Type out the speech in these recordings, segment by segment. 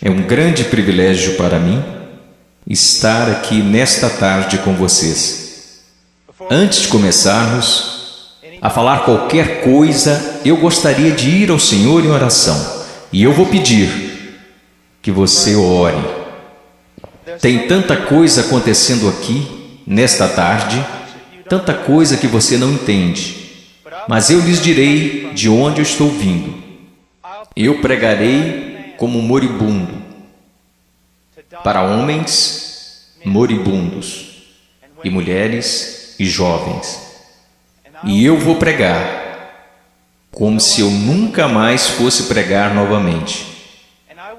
É um grande privilégio para mim estar aqui nesta tarde com vocês. Antes de começarmos a falar qualquer coisa, eu gostaria de ir ao Senhor em oração. E eu vou pedir que você ore. Tem tanta coisa acontecendo aqui, nesta tarde, tanta coisa que você não entende. Mas eu lhes direi de onde eu estou vindo. Eu pregarei como moribundo, para homens moribundos, e mulheres e jovens. E eu vou pregar como se eu nunca mais fosse pregar novamente.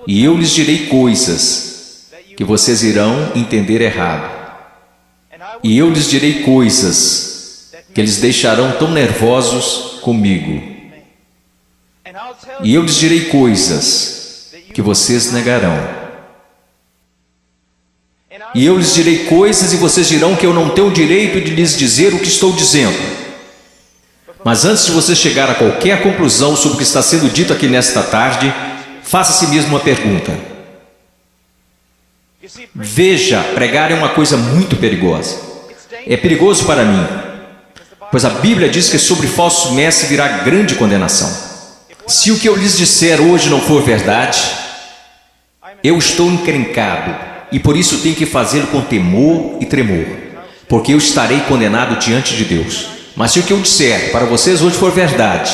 E eu lhes direi coisas que vocês irão entender errado. E eu lhes direi coisas que eles deixarão tão nervosos comigo. E eu lhes direi coisas que vocês negarão. E eu lhes direi coisas e vocês dirão que eu não tenho o direito de lhes dizer o que estou dizendo. Mas antes de você chegar a qualquer conclusão sobre o que está sendo dito aqui nesta tarde, faça a si mesmo uma pergunta. Veja, pregar é uma coisa muito perigosa. É perigoso para mim, pois a Bíblia diz que sobre falsos mestres virá grande condenação. Se o que eu lhes disser hoje não for verdade, eu estou encrencado e por isso tenho que fazê-lo com temor e tremor, porque eu estarei condenado diante de Deus. Mas se o que eu disser para vocês hoje for verdade,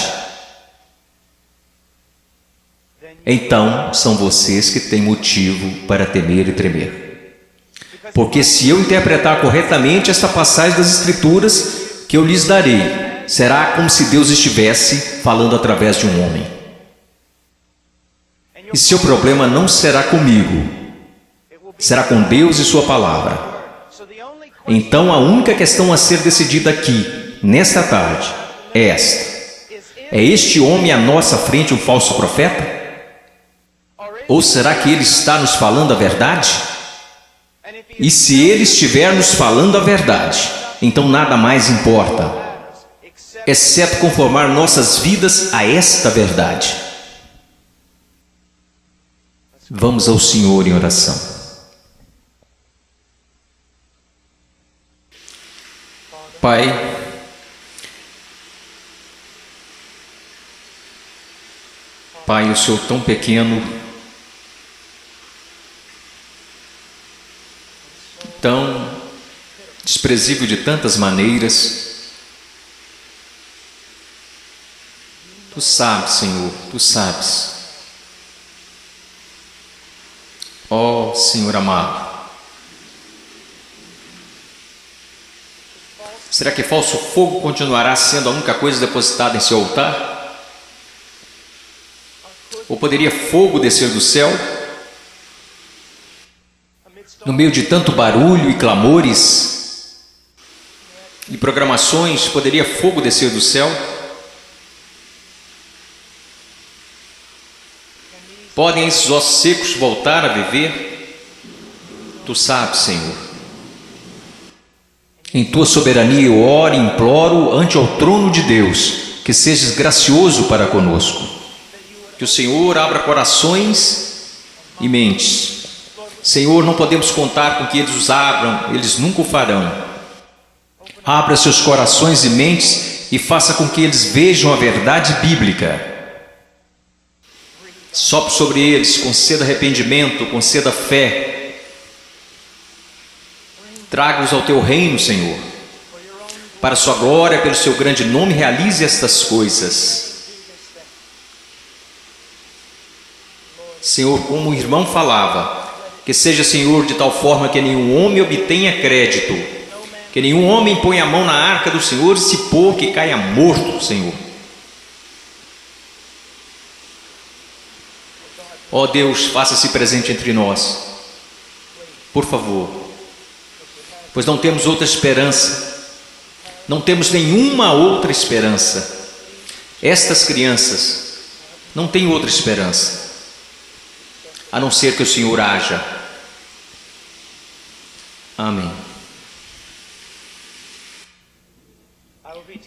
então são vocês que têm motivo para temer e tremer. Porque se eu interpretar corretamente esta passagem das Escrituras que eu lhes darei, será como se Deus estivesse falando através de um homem. E seu problema não será comigo, será com Deus e sua palavra. Então a única questão a ser decidida aqui, nesta tarde, é esta: é este homem à nossa frente um falso profeta? Ou será que ele está nos falando a verdade? E se ele estiver nos falando a verdade, então nada mais importa, exceto conformar nossas vidas a esta verdade. Vamos ao Senhor em oração. Pai, Pai, o Senhor tão pequeno, tão desprezível de tantas maneiras. Tu sabes, Senhor, Tu sabes. Ó Senhor amado, será que falso fogo continuará sendo a única coisa depositada em seu altar? Ou poderia fogo descer do céu? No meio de tanto barulho e clamores e programações, poderia fogo descer do céu? Podem esses ossos secos voltar a viver? Tu sabes, Senhor. Em Tua soberania eu oro e imploro ante ao trono de Deus, que sejas gracioso para conosco. Que o Senhor abra corações e mentes. Senhor, não podemos contar com que eles os abram, eles nunca o farão. Abra seus corações e mentes e faça com que eles vejam a verdade bíblica. Sopre sobre eles, conceda arrependimento, conceda fé. Traga-os ao Teu reino, Senhor. Para a Sua glória, pelo Seu grande nome, realize estas coisas. Senhor, como o irmão falava, que seja, Senhor, de tal forma que nenhum homem obtenha crédito, que nenhum homem ponha a mão na arca do Senhor e se pôr que caia morto, Senhor. Ó Deus, faça-se presente entre nós, por favor, pois não temos outra esperança, não temos nenhuma outra esperança. Estas crianças não têm outra esperança, a não ser que o Senhor haja. Amém.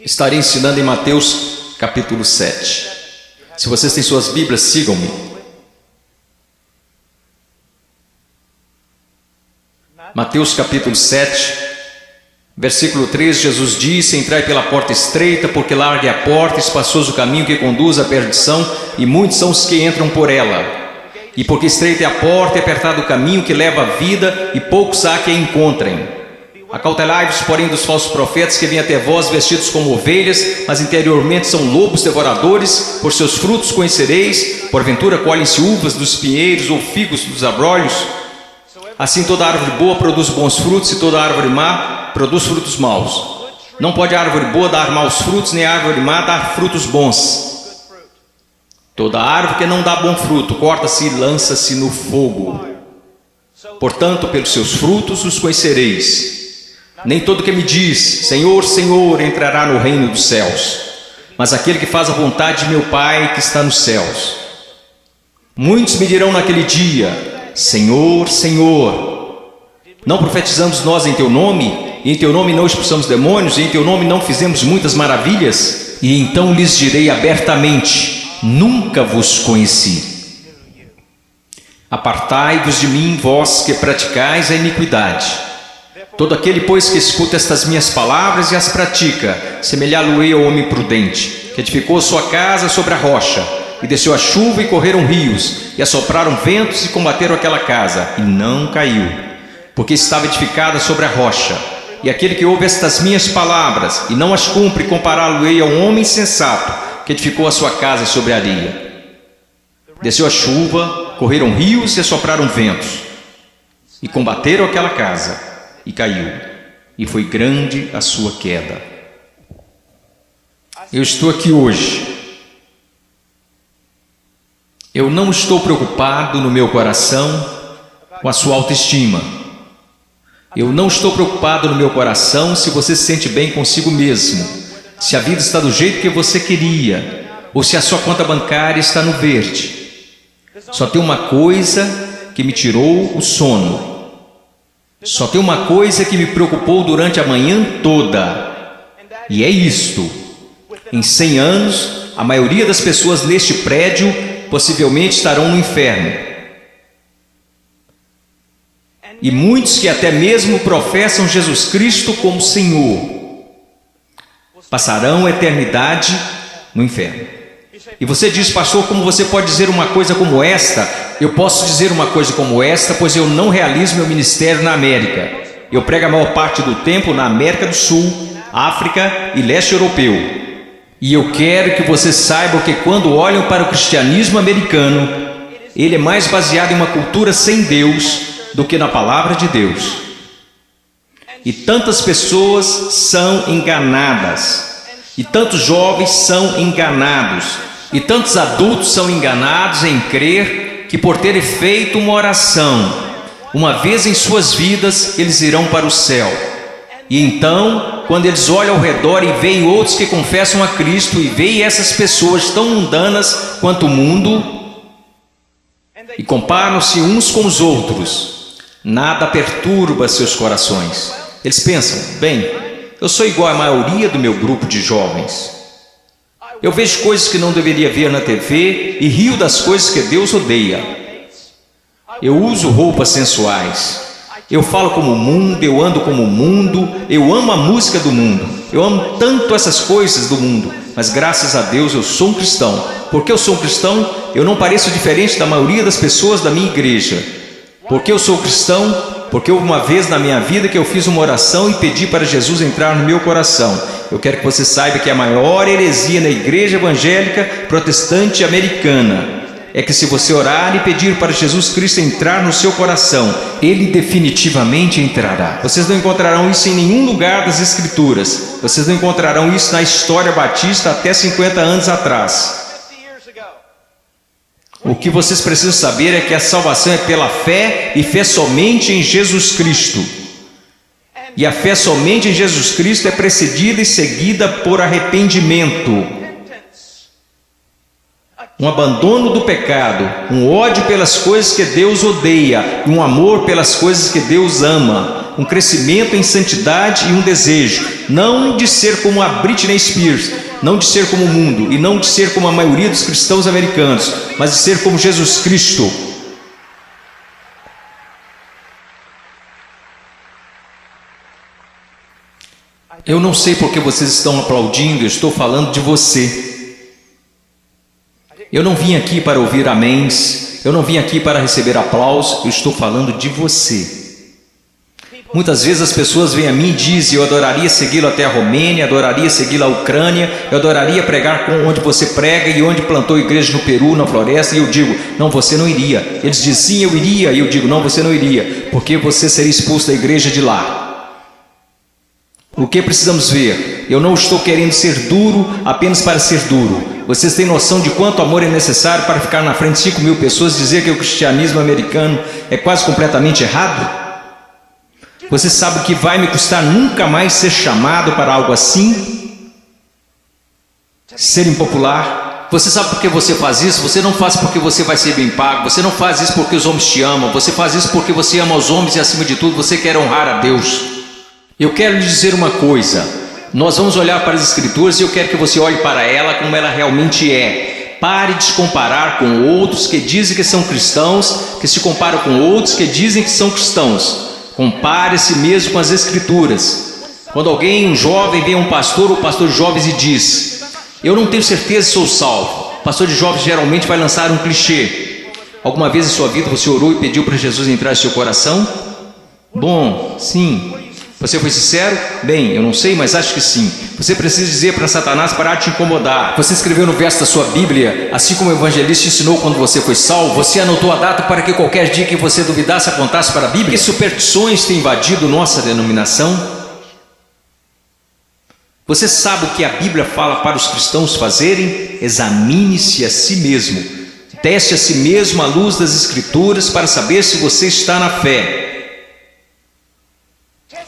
Estarei ensinando em Mateus capítulo 7. Se vocês têm suas Bíblias, sigam-me. Mateus capítulo 7, versículo 3, Jesus disse: entrai pela porta estreita, porque larga é a porta, e espaçoso o caminho que conduz à perdição, e muitos são os que entram por ela. E porque estreita é a porta e apertado o caminho que leva à vida, e poucos há que a encontrem. Acautelai-vos, porém, dos falsos profetas que vêm até vós vestidos como ovelhas, mas interiormente são lobos devoradores. Por seus frutos conhecereis. Porventura colhem-se uvas dos pinheiros ou figos dos abrolhos? Assim toda árvore boa produz bons frutos, e toda árvore má produz frutos maus. Não pode a árvore boa dar maus frutos, nem a árvore má dar frutos bons. Toda árvore que não dá bom fruto corta-se e lança-se no fogo. Portanto, pelos seus frutos os conhecereis. Nem todo que me diz, Senhor, Senhor, entrará no reino dos céus, mas aquele que faz a vontade de meu Pai que está nos céus. Muitos me dirão naquele dia: Senhor, Senhor, não profetizamos nós em teu nome, e em teu nome não expulsamos demônios, e em teu nome não fizemos muitas maravilhas? E então lhes direi abertamente: nunca vos conheci. Apartai-vos de mim, vós que praticais a iniquidade. Todo aquele, pois, que escuta estas minhas palavras e as pratica, semelhá-lo-ei ao homem prudente, que edificou sua casa sobre a rocha, e desceu a chuva e correram rios, e assopraram ventos e combateram aquela casa, e não caiu, porque estava edificada sobre a rocha. E aquele que ouve estas minhas palavras e não as cumpre, compará-lo-ei a um homem sensato, que edificou a sua casa sobre a areia. Desceu a chuva, correram rios e assopraram ventos, e combateram aquela casa, e caiu, e foi grande a sua queda. Eu estou aqui hoje. Eu não estou preocupado no meu coração com a sua autoestima. Eu não estou preocupado no meu coração se você se sente bem consigo mesmo, se a vida está do jeito que você queria, ou se a sua conta bancária está no verde. Só tem uma coisa que me tirou o sono. Só tem uma coisa que me preocupou durante a manhã toda, e é isto: em 100 anos, a maioria das pessoas neste prédio possivelmente estarão no inferno. E muitos que até mesmo professam Jesus Cristo como Senhor passarão a eternidade no inferno. E você diz: pastor, como você pode dizer uma coisa como esta? Eu posso dizer uma coisa como esta, pois eu não realizo meu ministério na América. Eu prego a maior parte do tempo na América do Sul, África e leste europeu. E eu quero que você saiba que quando olham para o cristianismo americano, ele é mais baseado em uma cultura sem Deus do que na palavra de Deus. E tantas pessoas são enganadas, e tantos jovens são enganados, e tantos adultos são enganados em crer que por terem feito uma oração uma vez em suas vidas, eles irão para o céu. E então, quando eles olham ao redor e veem outros que confessam a Cristo, e veem essas pessoas tão mundanas quanto o mundo, e comparam-se uns com os outros, nada perturba seus corações. Eles pensam: bem, eu sou igual à maioria do meu grupo de jovens. Eu vejo coisas que não deveria ver na TV e rio das coisas que Deus odeia. Eu uso roupas sensuais. Eu falo como o mundo, eu ando como o mundo, eu amo a música do mundo. Eu amo tanto essas coisas do mundo, mas graças a Deus eu sou um cristão. Porque eu sou um cristão, eu não pareço diferente da maioria das pessoas da minha igreja. Porque eu sou cristão, porque houve uma vez na minha vida que eu fiz uma oração e pedi para Jesus entrar no meu coração. Eu quero que você saiba que a maior heresia na igreja evangélica protestante americana é que se você orar e pedir para Jesus Cristo entrar no seu coração, Ele definitivamente entrará. Vocês não encontrarão isso em nenhum lugar das Escrituras. Vocês não encontrarão isso na história batista até 50 anos atrás. O que vocês precisam saber é que a salvação é pela fé, e fé somente em Jesus Cristo. E a fé somente em Jesus Cristo é precedida e seguida por arrependimento, um abandono do pecado, um ódio pelas coisas que Deus odeia, um amor pelas coisas que Deus ama, um crescimento em santidade e um desejo, não de ser como a Britney Spears, não de ser como o mundo, e não de ser como a maioria dos cristãos americanos, mas de ser como Jesus Cristo. Eu não sei porque vocês estão aplaudindo, eu estou falando de você. Eu não vim aqui para ouvir améns, eu não vim aqui para receber aplausos, eu estou falando de você. Muitas vezes as pessoas vêm a mim e dizem: eu adoraria segui-lo até a Romênia, adoraria segui-lo à Ucrânia, eu adoraria pregar onde você prega e onde plantou igreja no Peru, na floresta. E eu digo: não, você não iria. Eles dizem: sim, eu iria. E eu digo: não, você não iria, porque você seria expulso da igreja de lá. O que precisamos ver? Eu não estou querendo ser duro apenas para ser duro. Vocês têm noção de quanto amor é necessário para ficar na frente de 5.000 pessoas e dizer que o cristianismo americano é quase completamente errado? Você sabe o que vai me custar nunca mais ser chamado para algo assim? Ser impopular? Você sabe por que você faz isso? Você não faz porque você vai ser bem pago. Você não faz isso porque os homens te amam. Você faz isso porque você ama os homens e, acima de tudo, você quer honrar a Deus. Eu quero lhe dizer uma coisa. Nós vamos olhar para as Escrituras e eu quero que você olhe para ela como ela realmente é. Pare de se comparar com outros que dizem que são cristãos, que se comparam com outros que dizem que são cristãos. Compare-se mesmo com as Escrituras. Quando alguém, um jovem, vem a um pastor ou pastor de jovens e diz: eu não tenho certeza se sou salvo. O pastor de jovens geralmente vai lançar um clichê. Alguma vez em sua vida você orou e pediu para Jesus entrar em seu coração? Bom, sim. Você foi sincero? Bem, eu não sei, mas acho que sim. Você precisa dizer para Satanás parar de te incomodar. Você escreveu no verso da sua Bíblia, assim como o evangelista te ensinou quando você foi salvo. Você anotou a data para que qualquer dia que você duvidasse, apontasse para a Bíblia. Que superstições têm invadido nossa denominação? Você sabe o que a Bíblia fala para os cristãos fazerem? Examine-se a si mesmo. Teste a si mesmo à luz das Escrituras para saber se você está na fé.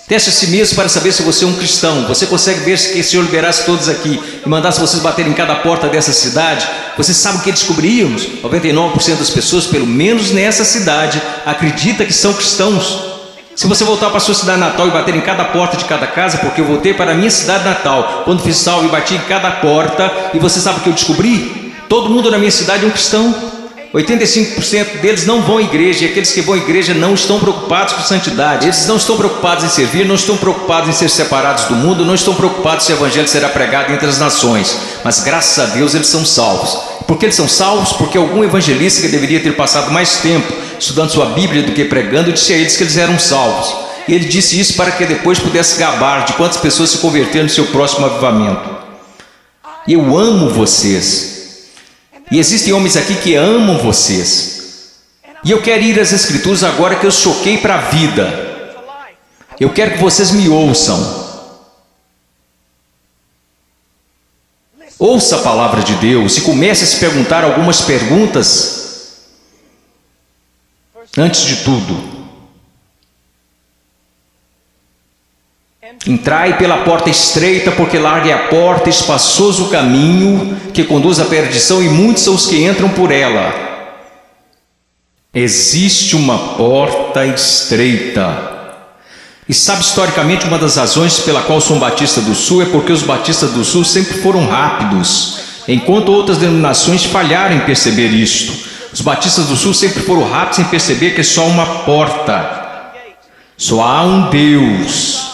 Teste a si mesmo para saber se você é um cristão. Você consegue ver se o Senhor liberasse todos aqui e mandasse vocês baterem em cada porta dessa cidade? Você sabe o que descobriríamos? 99% das pessoas, pelo menos nessa cidade, acredita que são cristãos. Se você voltar para a sua cidade natal e bater em cada porta de cada casa, porque eu voltei para a minha cidade natal, quando fiz salvo e bati em cada porta, e você sabe o que eu descobri? Todo mundo na minha cidade é um cristão. 85% deles não vão à igreja, e aqueles que vão à igreja não estão preocupados com santidade. Eles não estão preocupados em servir, não estão preocupados em ser separados do mundo, não estão preocupados se o evangelho será pregado entre as nações. Mas graças a Deus eles são salvos. Por que eles são salvos? Porque algum evangelista que deveria ter passado mais tempo estudando sua Bíblia do que pregando, disse a eles que eles eram salvos. E ele disse isso para que depois pudesse gabar de quantas pessoas se converteram no seu próximo avivamento. Eu amo vocês. E existem homens aqui que amam vocês. E eu quero ir às Escrituras agora que eu choquei para a vida. Eu quero que vocês me ouçam. Ouça a palavra de Deus e comece a se perguntar algumas perguntas. Antes de tudo, entrai pela porta estreita, porque larga é a porta, espaçoso o caminho que conduz à perdição, e muitos são os que entram por ela. Existe uma porta estreita. E sabe, historicamente, uma das razões pela qual sou um batista do Sul é porque os batistas do Sul sempre foram rápidos, enquanto outras denominações falharam em perceber isto. Os batistas do Sul sempre foram rápidos em perceber que é só uma porta. Só há um Deus.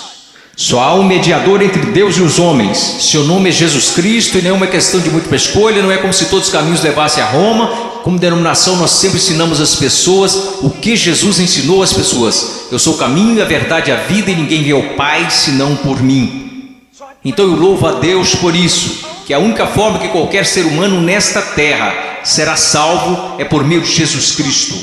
Só há um mediador entre Deus e os homens. Seu nome é Jesus Cristo, e não é uma questão de múltipla escolha. Não é como se todos os caminhos levassem a Roma. Como denominação, nós sempre ensinamos às pessoas o que Jesus ensinou às pessoas. Eu sou o caminho, a verdade e a vida, e ninguém vê ao Pai senão por mim. Então eu louvo a Deus por isso, que a única forma que qualquer ser humano nesta terra será salvo é por meio de Jesus Cristo.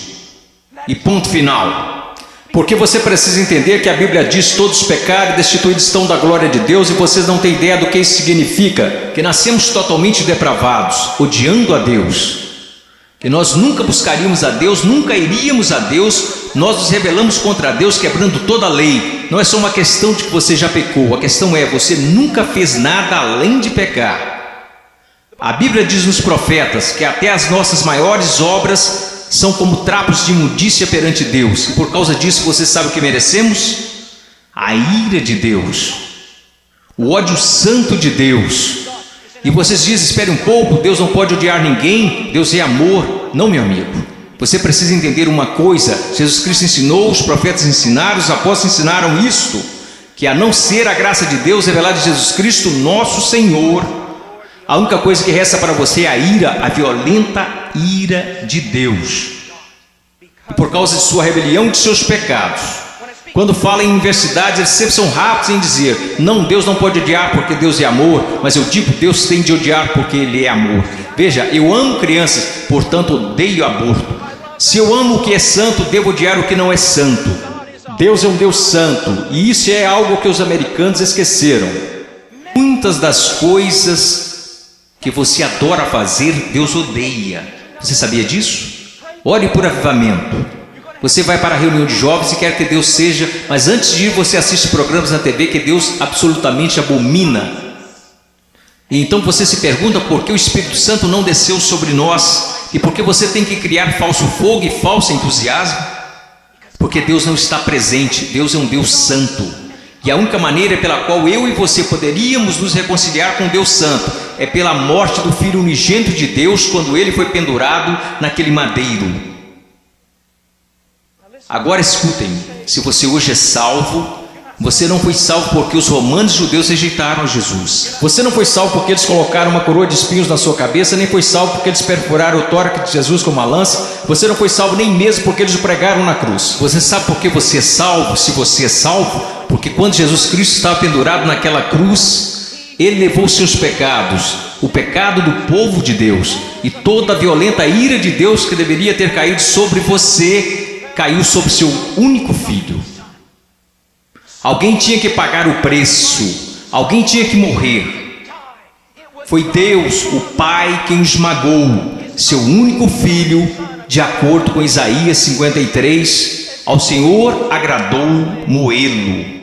E ponto final. Porque você precisa entender que a Bíblia diz: todos pecaram e destituídos estão da glória de Deus, e vocês não têm ideia do que isso significa, que nascemos totalmente depravados, odiando a Deus, que nós nunca buscaríamos a Deus, nunca iríamos a Deus, nós nos rebelamos contra Deus, quebrando toda a lei. Não é só uma questão de que você já pecou, a questão é: você nunca fez nada além de pecar. A Bíblia diz nos profetas que até as nossas maiores obras são como trapos de imundícia perante Deus, e por causa disso você sabe o que merecemos? A ira de Deus, o ódio santo de Deus. E vocês dizem: espere um pouco, Deus não pode odiar ninguém, Deus é amor. Não, meu amigo, você precisa entender uma coisa: Jesus Cristo ensinou, os profetas ensinaram, os apóstolos ensinaram isto, que que a não ser a graça de Deus revelada em Jesus Cristo, nosso Senhor, a única coisa que resta para você é a ira, a violenta ira de Deus. E por causa de sua rebelião e de seus pecados. Quando fala em universidades, eles sempre são rápidos em dizer: não, Deus não pode odiar porque Deus é amor. Mas eu digo, Deus tem de odiar porque Ele é amor. Veja, eu amo crianças, portanto odeio aborto. Se eu amo o que é santo, devo odiar o que não é santo. Deus é um Deus santo, e isso é algo que os americanos esqueceram. Muitas das coisas que você adora fazer, Deus odeia. Você sabia disso? Ore por avivamento. Você vai para a reunião de jovens e quer que Deus seja, mas antes de ir você assiste programas na TV que Deus absolutamente abomina. E então você se pergunta por que o Espírito Santo não desceu sobre nós e por que você tem que criar falso fogo e falso entusiasmo. Porque Deus não está presente. Deus é um Deus santo, e a única maneira pela qual eu e você poderíamos nos reconciliar com Deus santo é pela morte do Filho unigênito de Deus, quando ele foi pendurado naquele madeiro. Agora escutem, se você hoje é salvo, você não foi salvo porque os romanos judeus rejeitaram Jesus. Você não foi salvo porque eles colocaram uma coroa de espinhos na sua cabeça, nem foi salvo porque eles perfuraram o tórax de Jesus com uma lança. Você não foi salvo nem mesmo porque eles o pregaram na cruz. Você sabe por que você é salvo? Se você é salvo, porque quando Jesus Cristo estava pendurado naquela cruz, Ele levou os seus pecados, o pecado do povo de Deus, e toda a violenta ira de Deus que deveria ter caído sobre você, caiu sobre seu único filho. Alguém tinha que pagar o preço, alguém tinha que morrer. Foi Deus, o Pai, quem esmagou seu único filho, de acordo com Isaías 53, ao Senhor agradou moê-lo.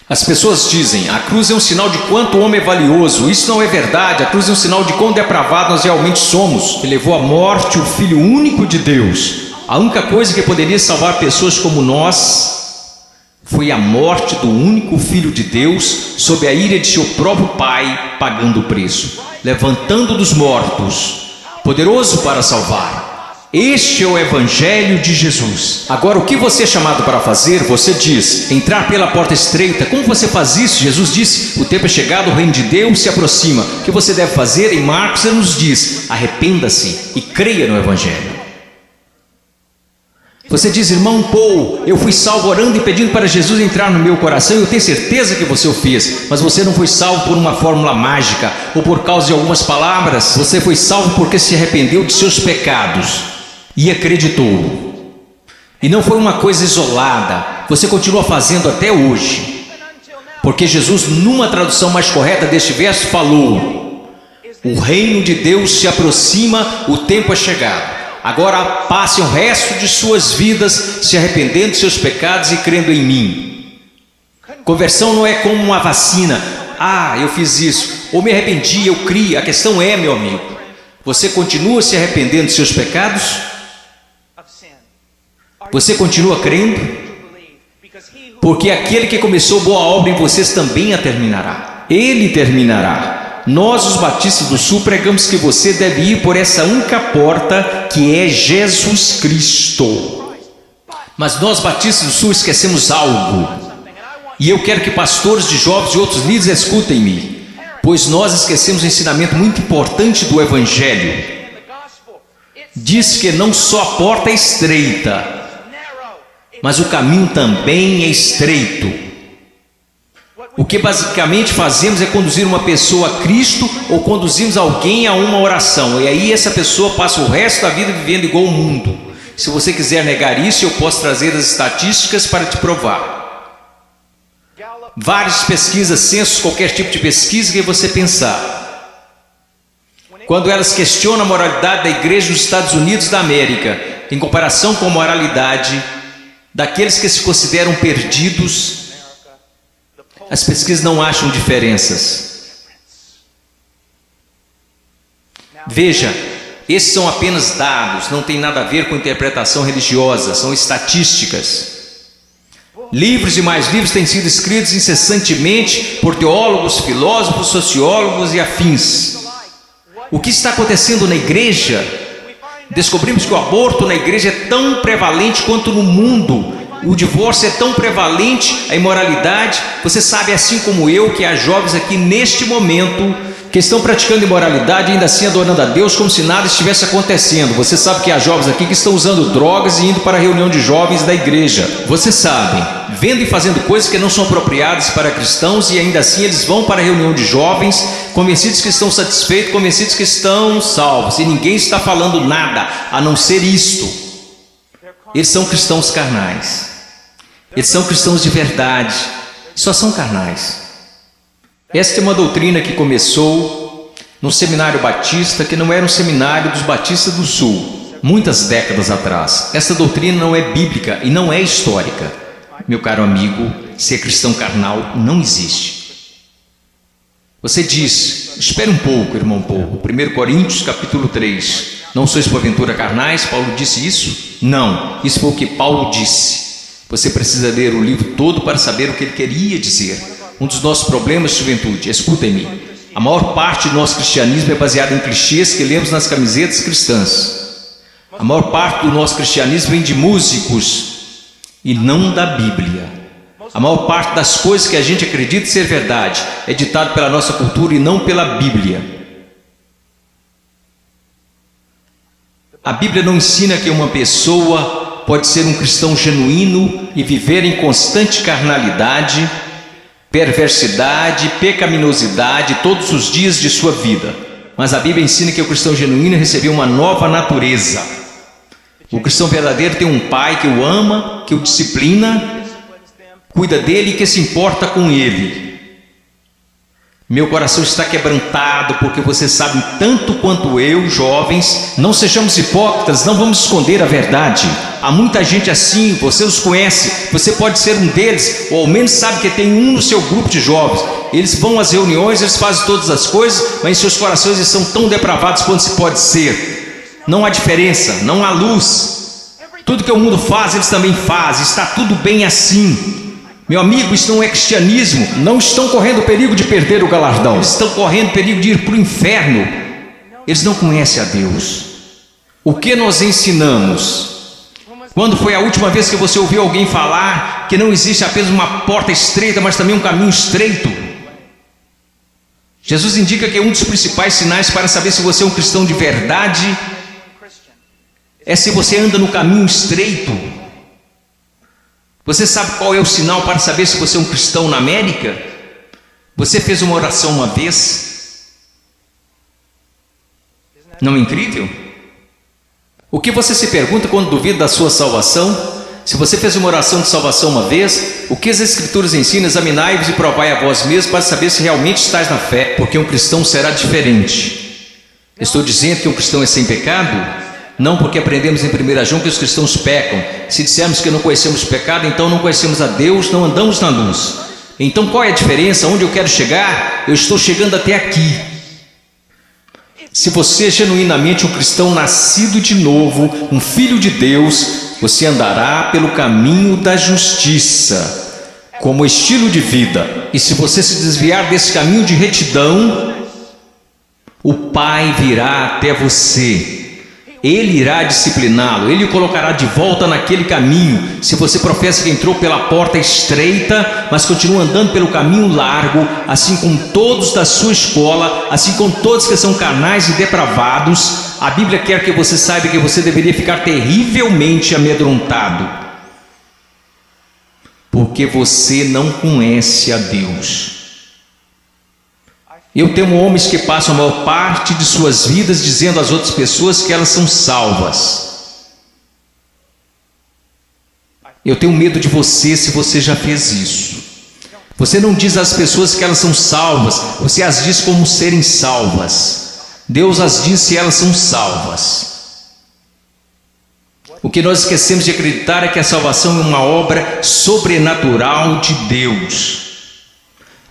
As pessoas dizem: a cruz é um sinal de quanto o homem é valioso. Isso não é verdade. A cruz é um sinal de quão depravado nós realmente somos. Ele levou à morte o Filho único de Deus. A única coisa que poderia salvar pessoas como nós foi a morte do único Filho de Deus, sob a ira de seu próprio Pai, pagando o preço, levantando dos mortos, poderoso para salvar. Este é o Evangelho de Jesus. Agora, o que você é chamado para fazer? Você diz: entrar pela porta estreita. Como você faz isso? Jesus disse: o tempo é chegado, o reino de Deus se aproxima. O que você deve fazer? Em Marcos ele nos diz: arrependa-se e creia no Evangelho. Você diz: irmão Paul, eu fui salvo orando e pedindo para Jesus entrar no meu coração. Eu tenho certeza que você o fez, mas você não foi salvo por uma fórmula mágica ou por causa de algumas palavras. Você foi salvo porque se arrependeu de seus pecados e acreditou. E não foi uma coisa isolada, você continua fazendo até hoje, porque Jesus, numa tradução mais correta deste verso, falou: o reino de Deus se aproxima, o tempo é chegado. Agora passem o resto de suas vidas se arrependendo de seus pecados e crendo em mim. Conversão não é como uma vacina. Ah, eu fiz isso, ou me arrependi, eu criei. A questão é, meu amigo, você continua se arrependendo de seus pecados? Você continua crendo? Porque aquele que começou boa obra em vocês também a terminará. Ele terminará. Nós, os batistas do Sul, pregamos que você deve ir por essa única porta, que é Jesus Cristo. Mas nós, batistas do Sul, esquecemos algo. E eu quero que pastores de jovens e outros líderes escutem-me, pois nós esquecemos um ensinamento muito importante do Evangelho. Diz que não só a porta é estreita, mas o caminho também é estreito. O que basicamente fazemos é conduzir uma pessoa a Cristo ou conduzimos alguém a uma oração. E aí essa pessoa passa o resto da vida vivendo igual ao mundo. Se você quiser negar isso, eu posso trazer as estatísticas para te provar. Várias pesquisas, censos, qualquer tipo de pesquisa que você pensar. Quando elas questionam a moralidade da igreja nos Estados Unidos da América, em comparação com a moralidade daqueles que se consideram perdidos, as pesquisas não acham diferenças. Veja, esses são apenas dados, não tem nada a ver com interpretação religiosa, são estatísticas. Livros e mais livros têm sido escritos incessantemente por teólogos, filósofos, sociólogos e afins. O que está acontecendo na igreja? Descobrimos que o aborto na igreja é tão prevalente quanto no mundo. o divórcio é tão prevalente, a imoralidade. Você sabe, assim como eu, que há jovens aqui neste momento que estão praticando imoralidade e ainda assim adorando a Deus como se nada estivesse acontecendo. Você sabe que há jovens aqui que estão usando drogas e indo para a reunião de jovens da igreja. Você sabe, vendo e fazendo coisas que não são apropriadas para cristãos, e ainda assim eles vão para a reunião de jovens, convencidos que estão satisfeitos, convencidos que estão salvos, e ninguém está falando nada a não ser isto. Eles são cristãos carnais, eles são cristãos de verdade, só são carnais. Esta é uma doutrina que começou no seminário batista, que não era um seminário dos batistas do sul, muitas décadas atrás. Essa doutrina não é bíblica e não é histórica. Meu caro amigo, ser cristão carnal não existe. Você diz, espere um pouco, irmão Paulo, 1 Coríntios capítulo 3, não sois porventura carnais? Paulo disse isso? Não, isso foi o que Paulo disse. Você precisa ler o livro todo para saber o que ele queria dizer. Um dos nossos problemas, juventude, escutem-me, a maior parte do nosso cristianismo é baseado em clichês que lemos nas camisetas cristãs. A maior parte do nosso cristianismo vem de músicos e não da Bíblia. A maior parte das coisas que a gente acredita ser verdade é ditado pela nossa cultura e não pela Bíblia. A Bíblia não ensina que uma pessoa pode ser um cristão genuíno e viver em constante carnalidade, perversidade, pecaminosidade todos os dias de sua vida. Mas a Bíblia ensina que o cristão genuíno recebeu uma nova natureza. O cristão verdadeiro tem um pai que o ama, que o disciplina, cuida dele e que se importa com ele. Meu coração está quebrantado porque você sabe tanto quanto eu, jovens. Não sejamos hipócritas, não vamos esconder a verdade. Há muita gente assim, você os conhece, você pode ser um deles, ou ao menos sabe que tem um no seu grupo de jovens. Eles vão às reuniões, eles fazem todas as coisas, mas em seus corações eles são tão depravados quanto se pode ser. Não há diferença, não há luz. Tudo que o mundo faz, eles também fazem, está tudo bem assim. Meu amigo, isso não é cristianismo. Não estão correndo perigo de perder o galardão, eles estão correndo perigo de ir para o inferno. Eles não conhecem a Deus. O que nós ensinamos? Quando foi a última vez que você ouviu alguém falar que não existe apenas uma porta estreita, mas também um caminho estreito? Jesus indica que um dos principais sinais para saber se você é um cristão de verdade é se você anda no caminho estreito. Você sabe qual é o sinal para saber se você é um cristão na América? Você fez uma oração uma vez? Não é incrível? O que você se pergunta quando duvida da sua salvação? Se você fez uma oração de salvação uma vez, o que as Escrituras ensinam? Examinai-vos e provai a vós mesmos para saber se realmente estáis na fé, porque um cristão será diferente. Estou dizendo que um cristão é sem pecado? Não, porque aprendemos em 1 João que os cristãos pecam. Se dissermos que não conhecemos o pecado, então não conhecemos a Deus, não andamos na luz. Então qual é a diferença? Onde eu quero chegar? Eu estou chegando até aqui. Se você é genuinamente um cristão nascido de novo, um filho de Deus, você andará pelo caminho da justiça, como estilo de vida. E se você se desviar desse caminho de retidão, o Pai virá até você. Ele irá discipliná-lo, ele o colocará de volta naquele caminho. Se você professa que entrou pela porta estreita, mas continua andando pelo caminho largo, assim como todos da sua escola, assim como todos que são carnais e depravados, a Bíblia quer que você saiba que você deveria ficar terrivelmente amedrontado, porque você não conhece a Deus. Eu temo homens que passam a maior parte de suas vidas dizendo às outras pessoas que elas são salvas. Eu tenho medo de você se você já fez isso. Você não diz às pessoas que elas são salvas, você as diz como serem salvas. Deus as diz se elas são salvas. O que nós esquecemos de acreditar é que a salvação é uma obra sobrenatural de Deus.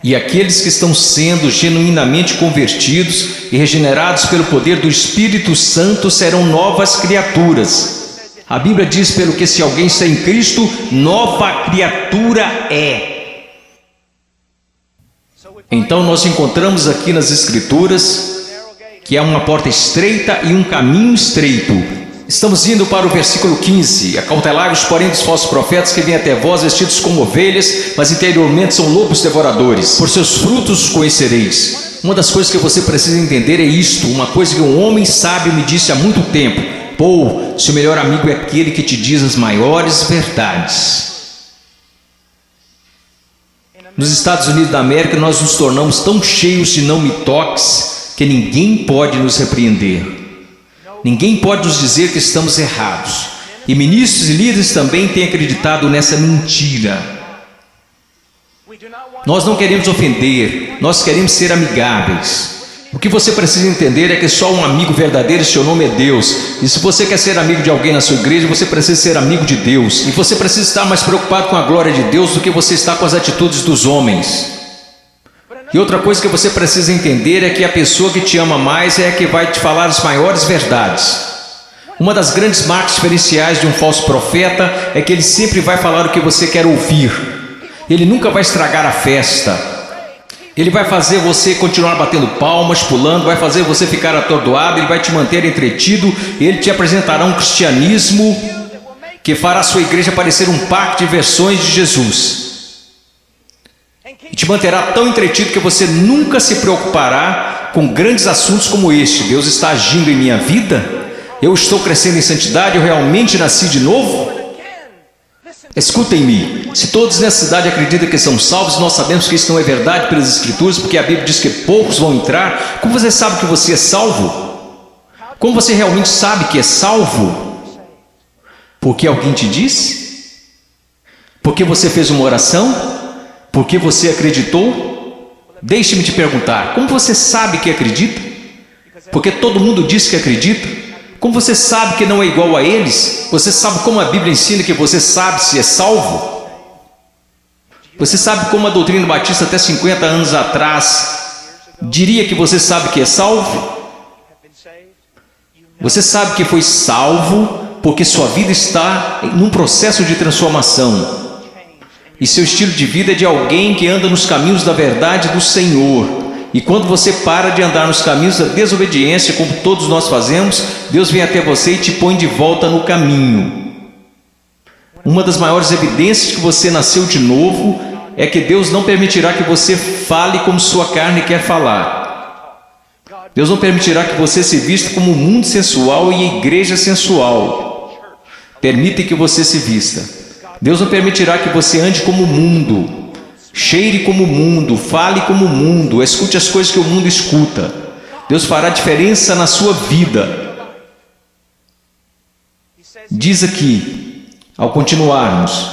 E aqueles que estão sendo genuinamente convertidos e regenerados pelo poder do Espírito Santo serão novas criaturas. A Bíblia diz, pelo que se alguém está em Cristo, nova criatura é. Então nós encontramos aqui nas Escrituras que há uma porta estreita e um caminho estreito. Estamos indo para o versículo 15. Acautelai-vos, porém, dos falsos profetas que vêm até vós vestidos como ovelhas, mas interiormente são lobos devoradores. Por seus frutos os conhecereis. Uma das coisas que você precisa entender é isto, uma coisa que um homem sábio me disse há muito tempo: Paul, seu melhor amigo é aquele que te diz as maiores verdades. Nos Estados Unidos da América, nós nos tornamos tão cheios de não me toques que ninguém pode nos repreender. Ninguém pode nos dizer que estamos errados. E ministros e líderes também têm acreditado nessa mentira. Nós não queremos ofender, nós queremos ser amigáveis. O que você precisa entender é que só um amigo verdadeiro, seu nome é Deus. E se você quer ser amigo de alguém na sua igreja, você precisa ser amigo de Deus. E você precisa estar mais preocupado com a glória de Deus do que você está com as atitudes dos homens. E outra coisa que você precisa entender é que a pessoa que te ama mais é a que vai te falar as maiores verdades. Uma das grandes marcas diferenciais de um falso profeta é que ele sempre vai falar o que você quer ouvir. Ele nunca vai estragar a festa. Ele vai fazer você continuar batendo palmas, pulando, vai fazer você ficar atordoado, ele vai te manter entretido, ele te apresentará um cristianismo que fará a sua igreja parecer um parque de versões de Jesus. E te manterá tão entretido que você nunca se preocupará com grandes assuntos como este. Deus está agindo em minha vida? Eu estou crescendo em santidade? Eu realmente nasci de novo? Escutem-me, se todos nessa cidade acreditam que são salvos, nós sabemos que isso não é verdade pelas Escrituras, porque a Bíblia diz que poucos vão entrar. Como você sabe que você é salvo? Como você realmente sabe que é salvo? Porque alguém te disse? Porque você fez uma oração? Porque você acreditou? Deixe-me te perguntar, como você sabe que acredita? Porque todo mundo diz que acredita. Como você sabe que não é igual a eles? Você sabe como a Bíblia ensina que você sabe se é salvo? Você sabe como a doutrina batista até 50 anos atrás diria que você sabe que é salvo? Você sabe que foi salvo porque sua vida está num processo de transformação. E seu estilo de vida é de alguém que anda nos caminhos da verdade do Senhor. E quando você para de andar nos caminhos da desobediência, como todos nós fazemos, Deus vem até você e te põe de volta no caminho. Uma das maiores evidências que você nasceu de novo é que Deus não permitirá que você fale como sua carne quer falar. Deus não permitirá que você se vista como o mundo sensual e a igreja sensual. Permite que você se vista. Deus não permitirá que você ande como o mundo, cheire como o mundo, fale como o mundo, escute as coisas que o mundo escuta. Deus fará diferença na sua vida. Diz aqui, ao continuarmos,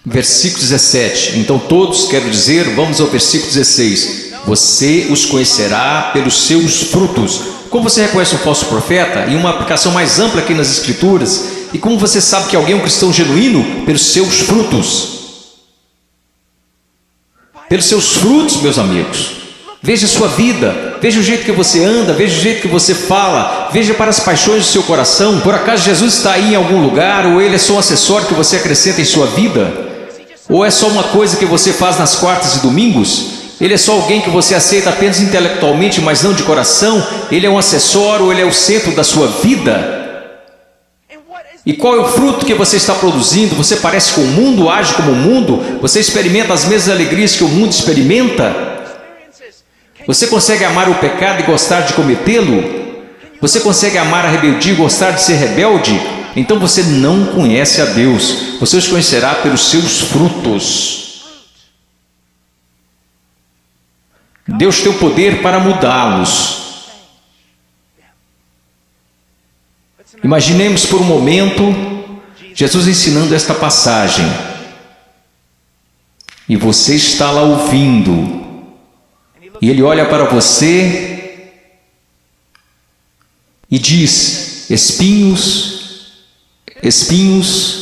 versículo 17. Então todos, quero dizer, vamos ao versículo 16. Você os conhecerá pelos seus frutos. Como você reconhece um falso profeta? E uma aplicação mais ampla aqui nas Escrituras. E como você sabe que alguém é um cristão genuíno? Pelos seus frutos. Pelos seus frutos, meus amigos. Veja a sua vida, veja o jeito que você anda, veja o jeito que você fala, veja para as paixões do seu coração. Por acaso Jesus está aí em algum lugar, ou ele é só um acessório que você acrescenta em sua vida? Ou é só uma coisa que você faz nas quartas e domingos? Ele é só alguém que você aceita apenas intelectualmente, mas não de coração? Ele é um acessório, ele é o centro da sua vida? E qual é o fruto que você está produzindo? Você parece com o mundo, age como o mundo? Você experimenta as mesmas alegrias que o mundo experimenta? Você consegue amar o pecado e gostar de cometê-lo? Você consegue amar a rebeldia e gostar de ser rebelde? Então você não conhece a Deus. Você os conhecerá pelos seus frutos. Deus tem o poder para mudá-los. Imaginemos por um momento Jesus ensinando esta passagem. E você está lá ouvindo. E Ele olha para você e diz: espinhos, espinhos.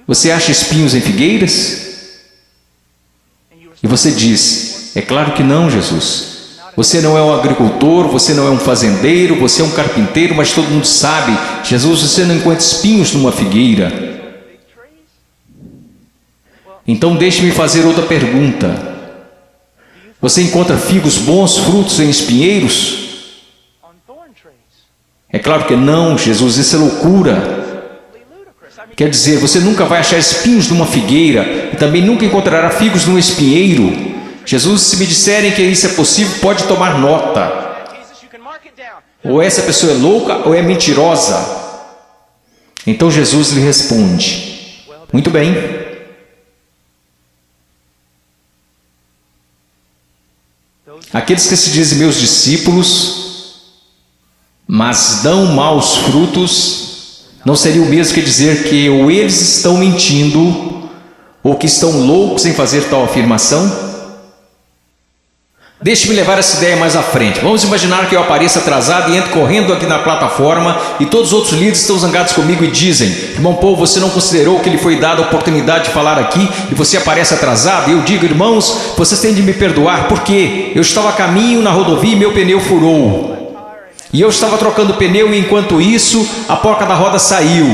Você acha espinhos em figueiras? E você diz: é claro que não, Jesus. Você não é um agricultor, você não é um fazendeiro, você é um carpinteiro, mas todo mundo sabe, Jesus, você não encontra espinhos numa figueira. Então deixe-me fazer outra pergunta. Você encontra figos bons, frutos em espinheiros? É claro que não, Jesus, isso é loucura. Quer dizer, você nunca vai achar espinhos numa figueira e também nunca encontrará figos num espinheiro. Jesus, se me disserem que isso é possível, pode tomar nota. Ou essa pessoa é louca ou é mentirosa. Então Jesus lhe responde: muito bem. Aqueles que se dizem meus discípulos, mas dão maus frutos, não seria o mesmo que dizer que ou eles estão mentindo, ou que estão loucos em fazer tal afirmação? Deixe-me levar essa ideia mais à frente. Vamos imaginar que eu apareça atrasado e entro correndo aqui na plataforma e todos os outros líderes estão zangados comigo e dizem: irmão Paul, você não considerou que lhe foi dada a oportunidade de falar aqui e você aparece atrasado? E eu digo: irmãos, vocês têm de me perdoar porque eu estava a caminho na rodovia e meu pneu furou. E eu estava trocando o pneu e enquanto isso a porca da roda saiu.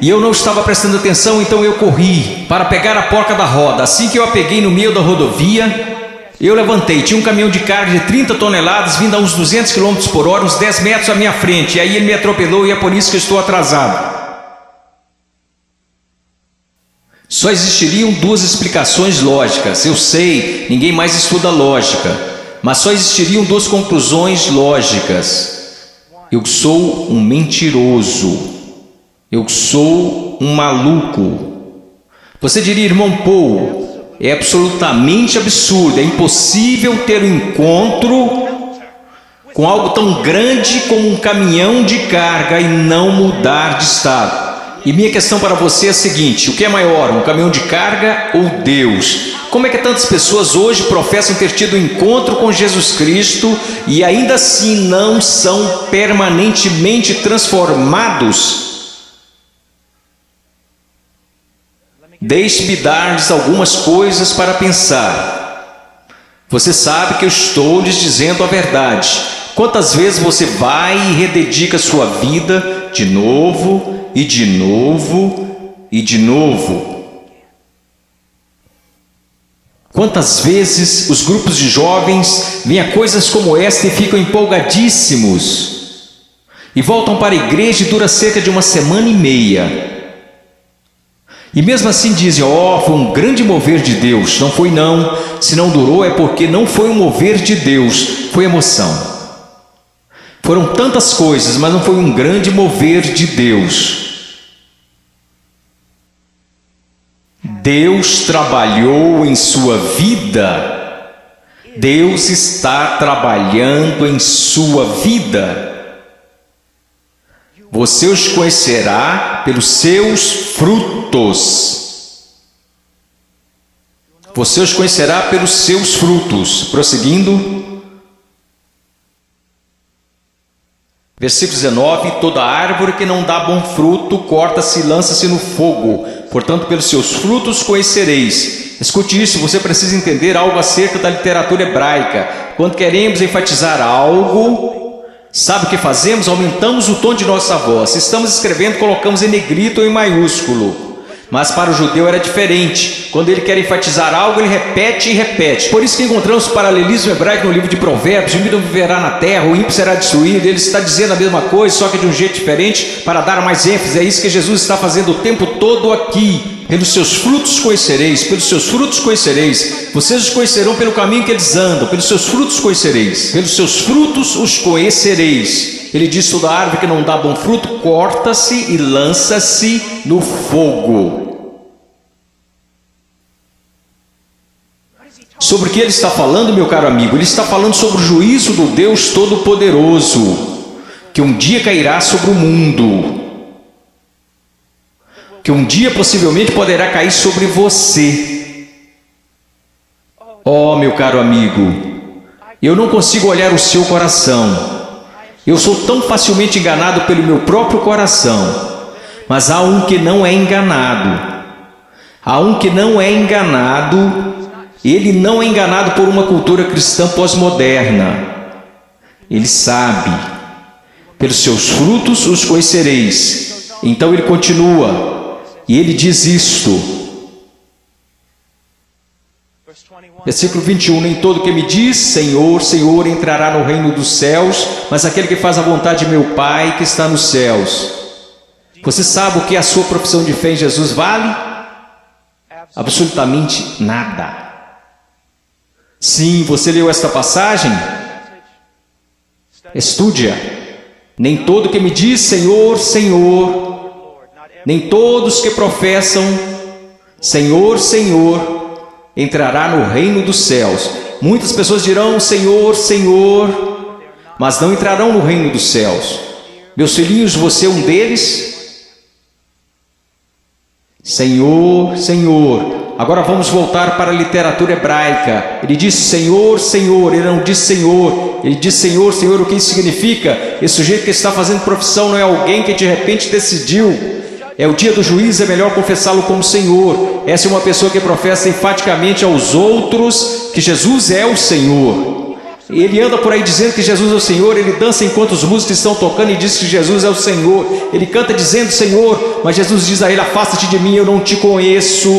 E eu não estava prestando atenção, então eu corri para pegar a porca da roda. Assim que eu a peguei no meio da rodovia, eu levantei, tinha um caminhão de carga de 30 toneladas vindo a uns 200 km por hora, uns 10 metros à minha frente. E aí ele me atropelou e é por isso que eu estou atrasado. Só existiriam duas explicações lógicas. Eu sei, ninguém mais estuda lógica. Mas só existiriam duas conclusões lógicas. Eu sou um mentiroso. Eu sou um maluco. Você diria: irmão Paul, é absolutamente absurdo, é impossível ter um encontro com algo tão grande como um caminhão de carga e não mudar de estado. E minha questão para você é a seguinte: o que é maior, um caminhão de carga ou Deus? Como é que tantas pessoas hoje professam ter tido um encontro com Jesus Cristo e ainda assim não são permanentemente transformados? Deixe-me dar-lhes algumas coisas para pensar. Você sabe que eu estou lhes dizendo a verdade. Quantas vezes você vai e rededica sua vida de novo, e de novo, e de novo? Quantas vezes os grupos de jovens veem a coisas como esta e ficam empolgadíssimos, e voltam para a igreja e dura cerca de uma semana e meia. E mesmo assim dizem: ó, foi um grande mover de Deus. Não foi não. Se não durou é porque não foi um mover de Deus, foi emoção. Foram tantas coisas, mas não foi um grande mover de Deus. Deus trabalhou em sua vida. Deus está trabalhando em sua vida. Você os conhecerá pelos seus frutos. Você os conhecerá pelos seus frutos. Prosseguindo. Versículo 19. Toda árvore que não dá bom fruto, corta-se e lança-se no fogo. Portanto, pelos seus frutos conhecereis. Escute isso, você precisa entender algo acerca da literatura hebraica. Quando queremos enfatizar algo, sabe o que fazemos? Aumentamos o tom de nossa voz. Se estamos escrevendo, colocamos em negrito ou em maiúsculo. Mas para o judeu era diferente. Quando ele quer enfatizar algo, ele repete e repete. Por isso que encontramos paralelismo hebraico no livro de Provérbios: o ímpio viverá na terra, o ímpio será destruído. Ele está dizendo a mesma coisa, só que de um jeito diferente, para dar mais ênfase. É isso que Jesus está fazendo o tempo todo aqui. Pelos seus frutos conhecereis, pelos seus frutos conhecereis. Vocês os conhecerão pelo caminho que eles andam, pelos seus frutos conhecereis. Pelos seus frutos os conhecereis. Ele diz: toda árvore que não dá bom fruto, corta-se e lança-se no fogo. Sobre o que ele está falando, meu caro amigo? Ele está falando sobre o juízo do Deus Todo-Poderoso, que um dia cairá sobre o mundo, que um dia possivelmente poderá cair sobre você. Oh, meu caro amigo, eu não consigo olhar o seu coração. Eu sou tão facilmente enganado pelo meu próprio coração. Mas há um que não é enganado. Há um que não é enganado. Ele não é enganado por uma cultura cristã pós-moderna. Ele sabe. Pelos seus frutos os conhecereis. Então ele continua. E ele diz isto: Versículo 21, nem todo que me diz Senhor, Senhor entrará no reino dos céus, mas aquele que faz a vontade de meu Pai que está nos céus. Você sabe o que a sua profissão de fé em Jesus vale? Absolutamente nada. Sim, você leu esta passagem? Estude-a. Nem todo que me diz Senhor, Senhor, nem todos que professam Senhor, Senhor, entrará no reino dos céus. Muitas pessoas dirão Senhor, Senhor, mas não entrarão no reino dos céus. Meus filhinhos, você é um deles? Senhor, Senhor. Agora vamos voltar para a literatura hebraica. Ele diz Senhor, Senhor, ele não diz Senhor. Ele diz Senhor, Senhor, o que isso significa? Esse sujeito que está fazendo profissão não é alguém que de repente decidiu. É o dia do juízo, é melhor confessá-lo como Senhor. Essa é uma pessoa que professa enfaticamente aos outros que Jesus é o Senhor. Ele anda por aí dizendo que Jesus é o Senhor, ele dança enquanto os músicos estão tocando e diz que Jesus é o Senhor. Ele canta dizendo Senhor, mas Jesus diz a ele, afasta-te de mim, eu não te conheço.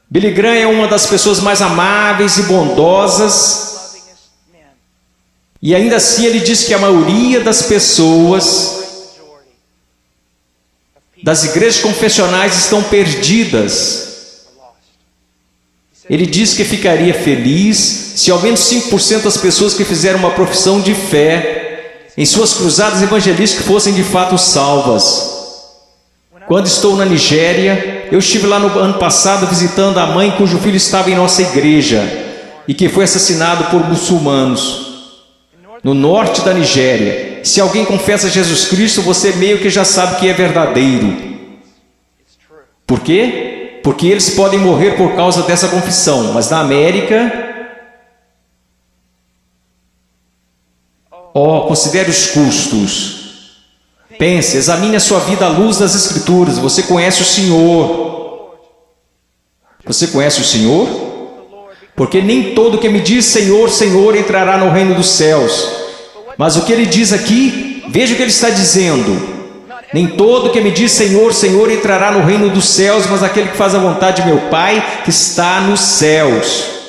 Billy Graham é uma das pessoas mais amáveis e bondosas. E ainda assim ele diz que a maioria das pessoas das igrejas confessionais estão perdidas. Ele diz que ficaria feliz se ao menos 5% das pessoas que fizeram uma profissão de fé em suas cruzadas evangelísticas fossem de fato salvas. Quando estou na Nigéria, eu estive lá no ano passado visitando a mãe cujo filho estava em nossa igreja e que foi assassinado por muçulmanos no norte da Nigéria. Se alguém confessa Jesus Cristo, você meio que já sabe que é verdadeiro. Por quê? Porque eles podem morrer por causa dessa confissão, mas na América, considere os custos. Pense, examine a sua vida à luz das Escrituras. Você conhece o Senhor? Você conhece o Senhor? Porque nem todo que me diz Senhor, Senhor entrará no reino dos céus. Mas o que ele diz aqui, veja o que ele está dizendo. Nem todo que me diz Senhor, Senhor entrará no reino dos céus, mas aquele que faz a vontade de meu Pai que está nos céus.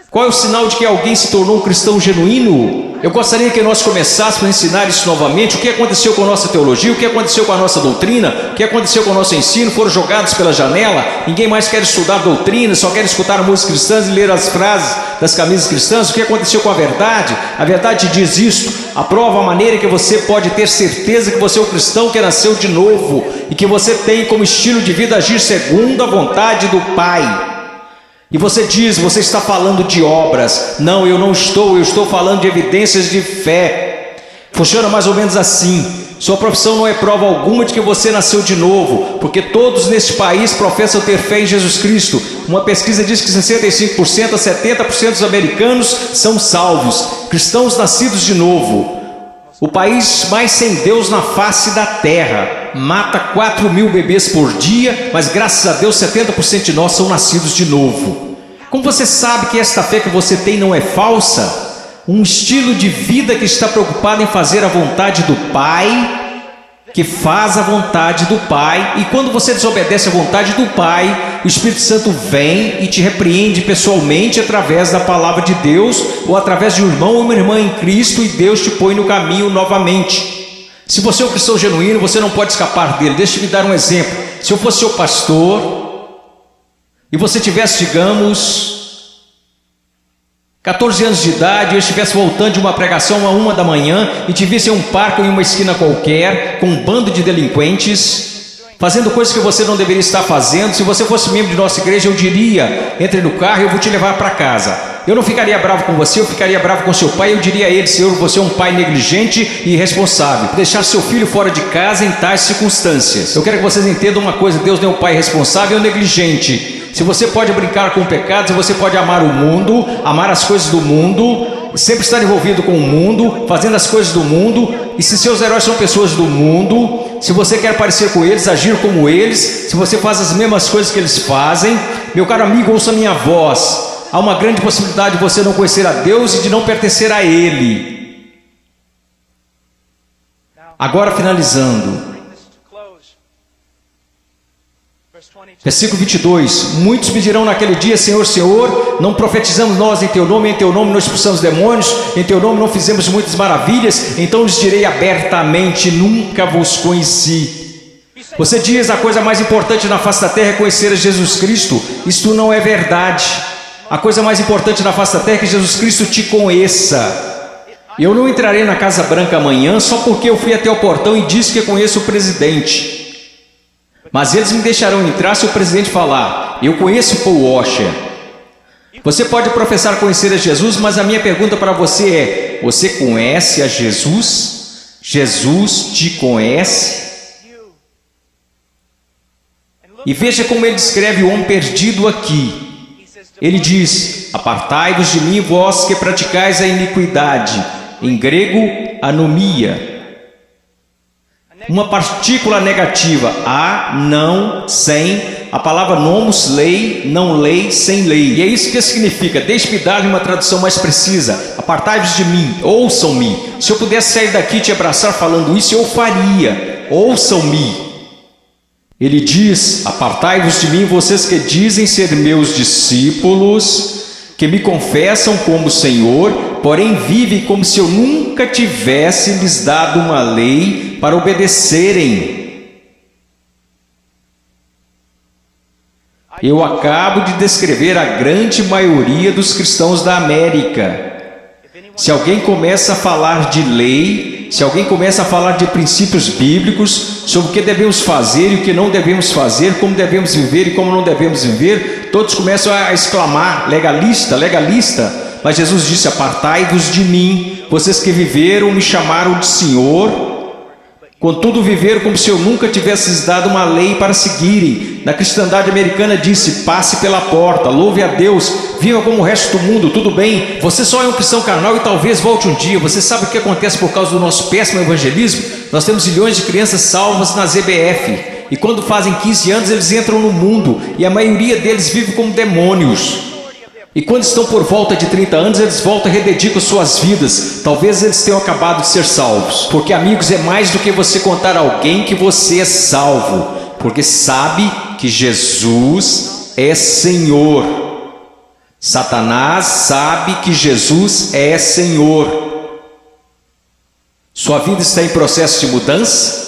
Qual é o sinal de que alguém se tornou um cristão genuíno? Eu gostaria que nós começássemos a ensinar isso novamente. O que aconteceu com a nossa teologia? O que aconteceu com a nossa doutrina? O que aconteceu com o nosso ensino? Foram jogados pela janela? Ninguém mais quer estudar doutrina, só quer escutar músicas cristãs e ler as frases das camisas cristãs. O que aconteceu com a verdade? A verdade diz isto. Aprova a maneira que você pode ter certeza que você é um cristão que nasceu de novo e que você tem como estilo de vida agir segundo a vontade do Pai. E você diz, você está falando de obras. Não, eu não estou, eu estou falando de evidências de fé. Funciona mais ou menos assim. Sua profissão não é prova alguma de que você nasceu de novo, porque todos neste país professam ter fé em Jesus Cristo. Uma pesquisa diz que 65% a 70% dos americanos são salvos, cristãos nascidos de novo. O país mais sem Deus na face da terra mata 4.000 bebês por dia, mas graças a Deus 70% de nós são nascidos de novo. Como você sabe que esta fé que você tem não é falsa? Um estilo de vida que está preocupado em fazer a vontade do Pai, que faz a vontade do Pai, e quando você desobedece a vontade do Pai, o Espírito Santo vem e te repreende pessoalmente através da palavra de Deus, ou através de um irmão ou uma irmã em Cristo, e Deus te põe no caminho novamente. Se você é um cristão genuíno, você não pode escapar dele. Deixa-me dar um exemplo. Se eu fosse seu pastor, e você tivesse, digamos, 14 anos de idade, eu estivesse voltando de uma pregação à 1 da manhã e te visse em um parque ou em uma esquina qualquer, com um bando de delinquentes, fazendo coisas que você não deveria estar fazendo. Se você fosse membro de nossa igreja, eu diria, entre no carro e eu vou te levar para casa. Eu não ficaria bravo com você, eu ficaria bravo com seu pai. Eu diria a ele, Senhor, você é um pai negligente e irresponsável, deixar seu filho fora de casa em tais circunstâncias. Eu quero que vocês entendam uma coisa, Deus não é um pai irresponsável ou negligente. Se você pode brincar com o pecado, se você pode amar o mundo, amar as coisas do mundo, sempre estar envolvido com o mundo, fazendo as coisas do mundo, e se seus heróis são pessoas do mundo, se você quer parecer com eles, agir como eles, se você faz as mesmas coisas que eles fazem, meu caro amigo, ouça a minha voz. Há uma grande possibilidade de você não conhecer a Deus e de não pertencer a Ele. Agora finalizando. Versículo 22. Muitos me dirão naquele dia: Senhor, Senhor, não profetizamos nós em teu nome não expulsamos demônios, em teu nome não fizemos muitas maravilhas? Então lhes direi abertamente: nunca vos conheci. Você diz: a coisa mais importante na face da terra é conhecer a Jesus Cristo. Isto não é verdade. A coisa mais importante na face da terra é que Jesus Cristo te conheça. Eu não entrarei na Casa Branca amanhã só porque eu fui até o portão e disse que conheço o presidente. Mas eles me deixarão entrar se o presidente falar: eu conheço Paul Washer. Você pode professar conhecer a Jesus, mas a minha pergunta para você é: você conhece a Jesus? Jesus te conhece? E veja como ele descreve o homem perdido aqui. Ele diz: apartai-vos de mim, vós que praticais a iniquidade. Em grego, anomia. Uma partícula negativa, a, não, sem. A palavra nomos, lei, não lei, sem lei. E é isso que significa. Deixe-me dar-lhe uma tradução mais precisa. Apartai-vos de mim, ouçam-me. Se eu pudesse sair daqui e te abraçar falando isso, eu faria. Ouçam-me. Ele diz: apartai-vos de mim, vocês que dizem ser meus discípulos, que me confessam como Senhor, porém vivem como se eu nunca tivesse lhes dado uma lei para obedecerem. Eu acabo de descrever a grande maioria dos cristãos da América. Se alguém começa a falar de lei, se alguém começa a falar de princípios bíblicos, sobre o que devemos fazer e o que não devemos fazer, como devemos viver e como não devemos viver, todos começam a exclamar: legalista, legalista. Mas Jesus disse: apartai-vos de mim, vocês que viveram, me chamaram de Senhor, contudo viveram como se eu nunca tivesse lhes dado uma lei para seguirem. Na cristandade americana disse: passe pela porta, louve a Deus, viva como o resto do mundo, tudo bem, você só é um cristão carnal e talvez volte um dia. Você sabe o que acontece por causa do nosso péssimo evangelismo? Nós temos milhões de crianças salvas na ZBF, e quando fazem 15 anos eles entram no mundo, e a maioria deles vive como demônios. E quando estão por volta de 30 anos, eles voltam e rededicam suas vidas. Talvez eles tenham acabado de ser salvos. Porque, amigos, é mais do que você contar a alguém que você é salvo. Porque sabe que Jesus é Senhor. Satanás sabe que Jesus é Senhor. Sua vida está em processo de mudança?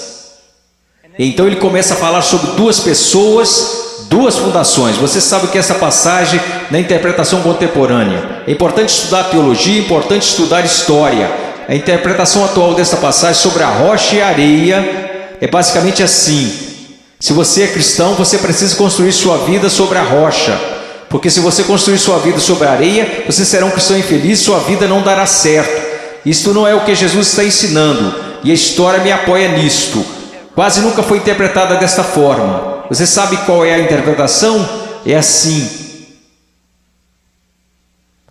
Então ele começa a falar sobre duas pessoas, duas fundações. Você sabe que essa passagem na interpretação contemporânea é importante estudar teologia, é importante estudar história. A interpretação atual dessa passagem sobre a rocha e a areia é basicamente assim: se você é cristão, você precisa construir sua vida sobre a rocha, porque se você construir sua vida sobre a areia, você será um cristão infeliz, sua vida não dará certo. Isto não é o que Jesus está ensinando, e a história me apoia nisto. Quase nunca foi interpretada desta forma. Você sabe qual é a interpretação? É assim: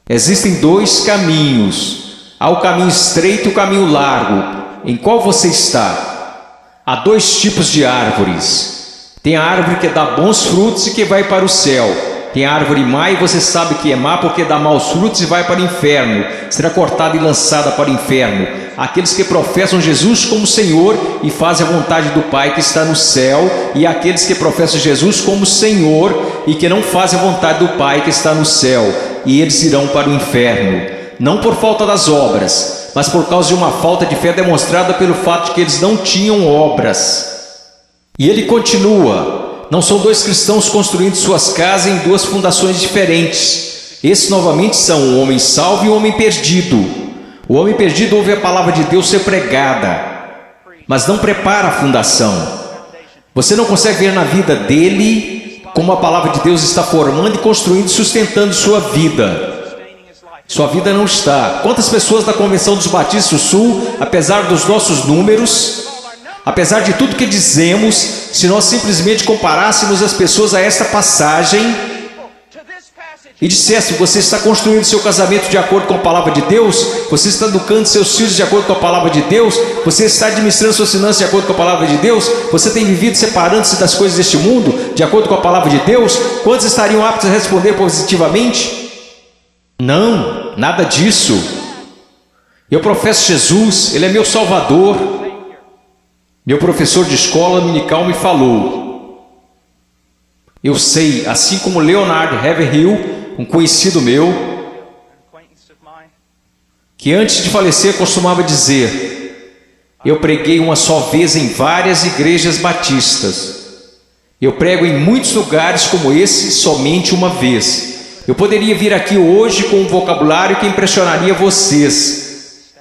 existem dois caminhos. Há o caminho estreito e o caminho largo. Em qual você está? Há dois tipos de árvores. Tem a árvore que dá bons frutos e que vai para o céu. Tem a árvore má, e você sabe que é má porque dá maus frutos e vai para o inferno. Será cortada e lançada para o inferno. Aqueles que professam Jesus como Senhor e fazem a vontade do Pai que está no céu, e aqueles que professam Jesus como Senhor e que não fazem a vontade do Pai que está no céu, e eles irão para o inferno, não por falta das obras, mas por causa de uma falta de fé demonstrada pelo fato de que eles não tinham obras. E ele continua: não são dois cristãos construindo suas casas em duas fundações diferentes. Esses novamente são o homem salvo e o homem perdido. O homem perdido ouve a palavra de Deus ser pregada, mas não prepara a fundação. Você não consegue ver na vida dele como a palavra de Deus está formando e construindo e sustentando sua vida. Sua vida não está. Quantas pessoas da Convenção dos Batistas do Sul, apesar dos nossos números, apesar de tudo que dizemos, se nós simplesmente comparássemos as pessoas a esta passagem e dissesse: você está construindo seu casamento de acordo com a palavra de Deus, você está educando seus filhos de acordo com a palavra de Deus, você está administrando suas finanças de acordo com a palavra de Deus, você tem vivido separando-se das coisas deste mundo de acordo com a palavra de Deus, quantos estariam aptos a responder positivamente? Não, nada disso. Eu professo Jesus, Ele é meu Salvador. Meu professor de escola dominical me falou: Eu sei, assim como Leonard Haverhill, um conhecido meu, que antes de falecer costumava dizer: eu preguei uma só vez em várias igrejas batistas. Eu prego em muitos lugares como esse somente uma vez. Eu poderia vir aqui hoje com um vocabulário que impressionaria vocês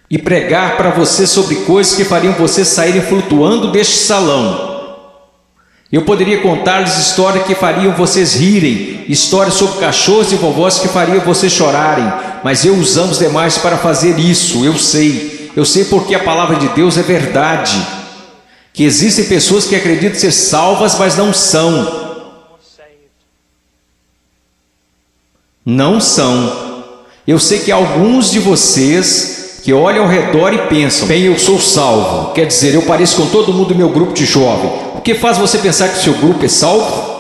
e pregar para vocês sobre coisas que fariam vocês saírem flutuando deste salão. Eu poderia contar-lhes histórias que fariam vocês rirem, histórias sobre cachorros e vovós que fariam vocês chorarem, mas eu usamos demais para fazer isso. Eu sei porque a palavra de Deus é verdade, que existem pessoas que acreditam ser salvas, mas não são. Não são. Eu sei que alguns de vocês que olham ao redor e pensam: bem, eu sou salvo, quer dizer, eu pareço com todo mundo do meu grupo de jovem. O que faz você pensar que o seu grupo é salvo?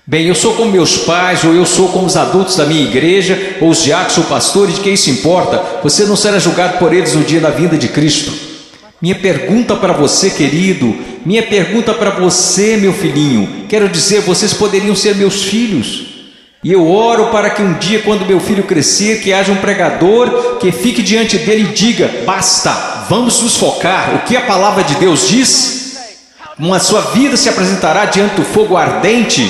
Bem, eu sou como meus pais, ou eu sou como os adultos da minha igreja, ou os diáconos ou pastores, de que isso importa? Você não será julgado por eles no dia da vinda de Cristo. Minha pergunta para você, querido, minha pergunta para você, meu filhinho, quero dizer, vocês poderiam ser meus filhos. E eu oro para que um dia, quando meu filho crescer, que haja um pregador que fique diante dele e diga: basta, vamos nos focar. O que a palavra de Deus diz? A sua vida se apresentará diante do fogo ardente,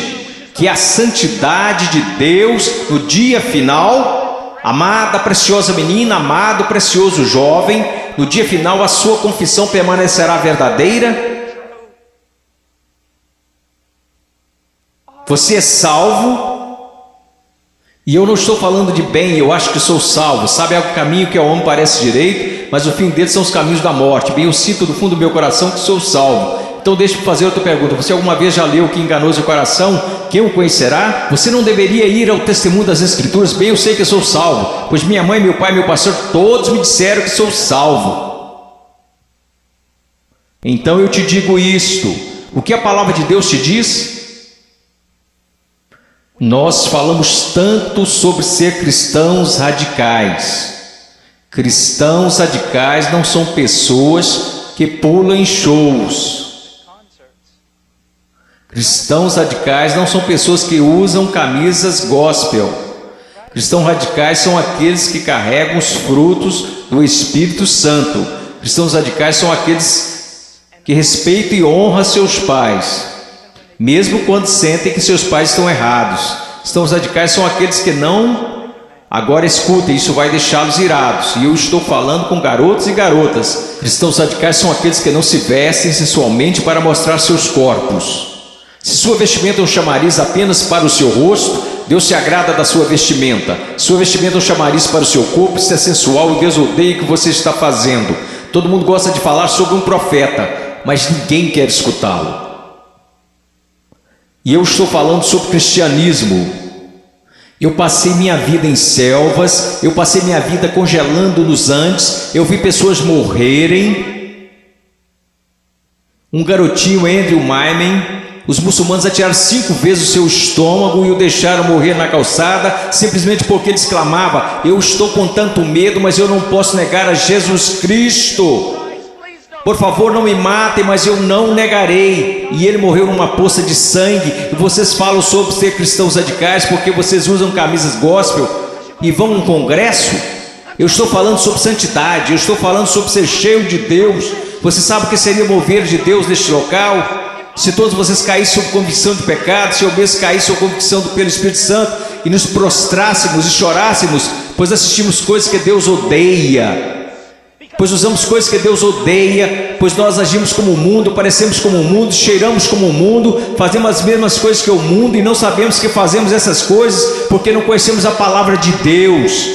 que é a santidade de Deus no dia final. Amada, preciosa menina, amado, precioso jovem, no dia final a sua confissão permanecerá verdadeira. Você é salvo. E eu não estou falando de bem, eu acho que sou salvo. Sabe, o caminho que ao homem parece direito, mas o fim deles são os caminhos da morte. Bem, eu sinto do fundo do meu coração que sou salvo. Então deixe-me fazer outra pergunta: você alguma vez já leu que enganoso o coração, quem o conhecerá? Você não deveria ir ao testemunho das Escrituras? Bem, eu sei que eu sou salvo, pois minha mãe, meu pai, meu pastor, todos me disseram que sou salvo. Então eu te digo isto: o que a palavra de Deus te diz? Nós falamos tanto sobre ser cristãos radicais. Cristãos radicais não são pessoas que pulam em shows. Cristãos radicais não são pessoas que usam camisas gospel. Cristãos radicais são aqueles que carregam os frutos do Espírito Santo. Cristãos radicais são aqueles que respeitam e honram seus pais, mesmo quando sentem que seus pais estão errados. Cristãos radicais são aqueles que não... Agora escutem, isso vai deixá-los irados. E eu estou falando com garotos e garotas. Cristãos radicais são aqueles que não se vestem sensualmente para mostrar seus corpos. Se sua vestimenta é um chamariz apenas para o seu rosto, Deus se agrada da sua vestimenta. Sua vestimenta é um chamariz para o seu corpo, isso é sensual e Deus odeia o que você está fazendo. Todo mundo gosta de falar sobre um profeta, mas ninguém quer escutá-lo. E eu estou falando sobre cristianismo. Eu passei minha vida em selvas, eu passei minha vida congelando nos Andes, eu vi pessoas morrerem. Um garotinho, Andrew Maimen, os muçulmanos atiraram 5 vezes o seu estômago e o deixaram morrer na calçada, simplesmente porque ele exclamava: eu estou com tanto medo, mas eu não posso negar a Jesus Cristo. Por favor, não me matem, mas eu não negarei. E ele morreu numa poça de sangue. E vocês falam sobre ser cristãos radicais porque vocês usam camisas gospel e vão a um congresso? Eu estou falando sobre santidade, eu estou falando sobre ser cheio de Deus. Você sabe o que seria mover de Deus neste local? Se todos vocês caíssem sob convicção de pecado, se eu mesmo caísse sob convicção pelo Espírito Santo e nos prostrássemos e chorássemos, pois assistimos coisas que Deus odeia. Pois usamos coisas que Deus odeia, pois nós agimos como o mundo, parecemos como o mundo, cheiramos como o mundo, fazemos as mesmas coisas que o mundo e não sabemos que fazemos essas coisas porque não conhecemos a palavra de Deus.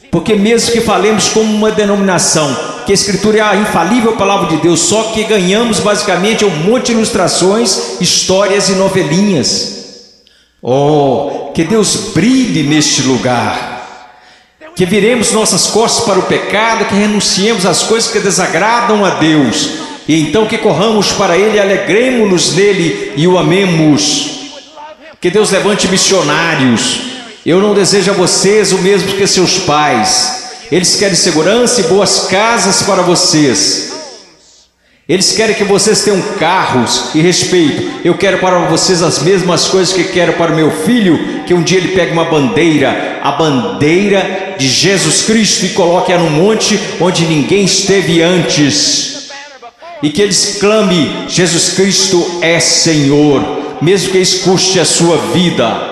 Porque mesmo que falemos como uma denominação, que a Escritura é a infalível palavra de Deus, só que ganhamos basicamente um monte de ilustrações, histórias e novelinhas. Oh, que Deus brilhe neste lugar. Que viremos nossas costas para o pecado, que renunciemos às coisas que desagradam a Deus, e então que corramos para Ele, alegremos-nos nele e o amemos. Que Deus levante missionários. Eu não desejo a vocês o mesmo que seus pais. Eles querem segurança e boas casas para vocês. Eles querem que vocês tenham carros e respeito. Eu quero para vocês as mesmas coisas que quero para o meu filho, que um dia ele pegue uma bandeira, a bandeira de Jesus Cristo, e coloque-a num monte onde ninguém esteve antes, e que eles clame: Jesus Cristo é Senhor, mesmo que isso custe a sua vida.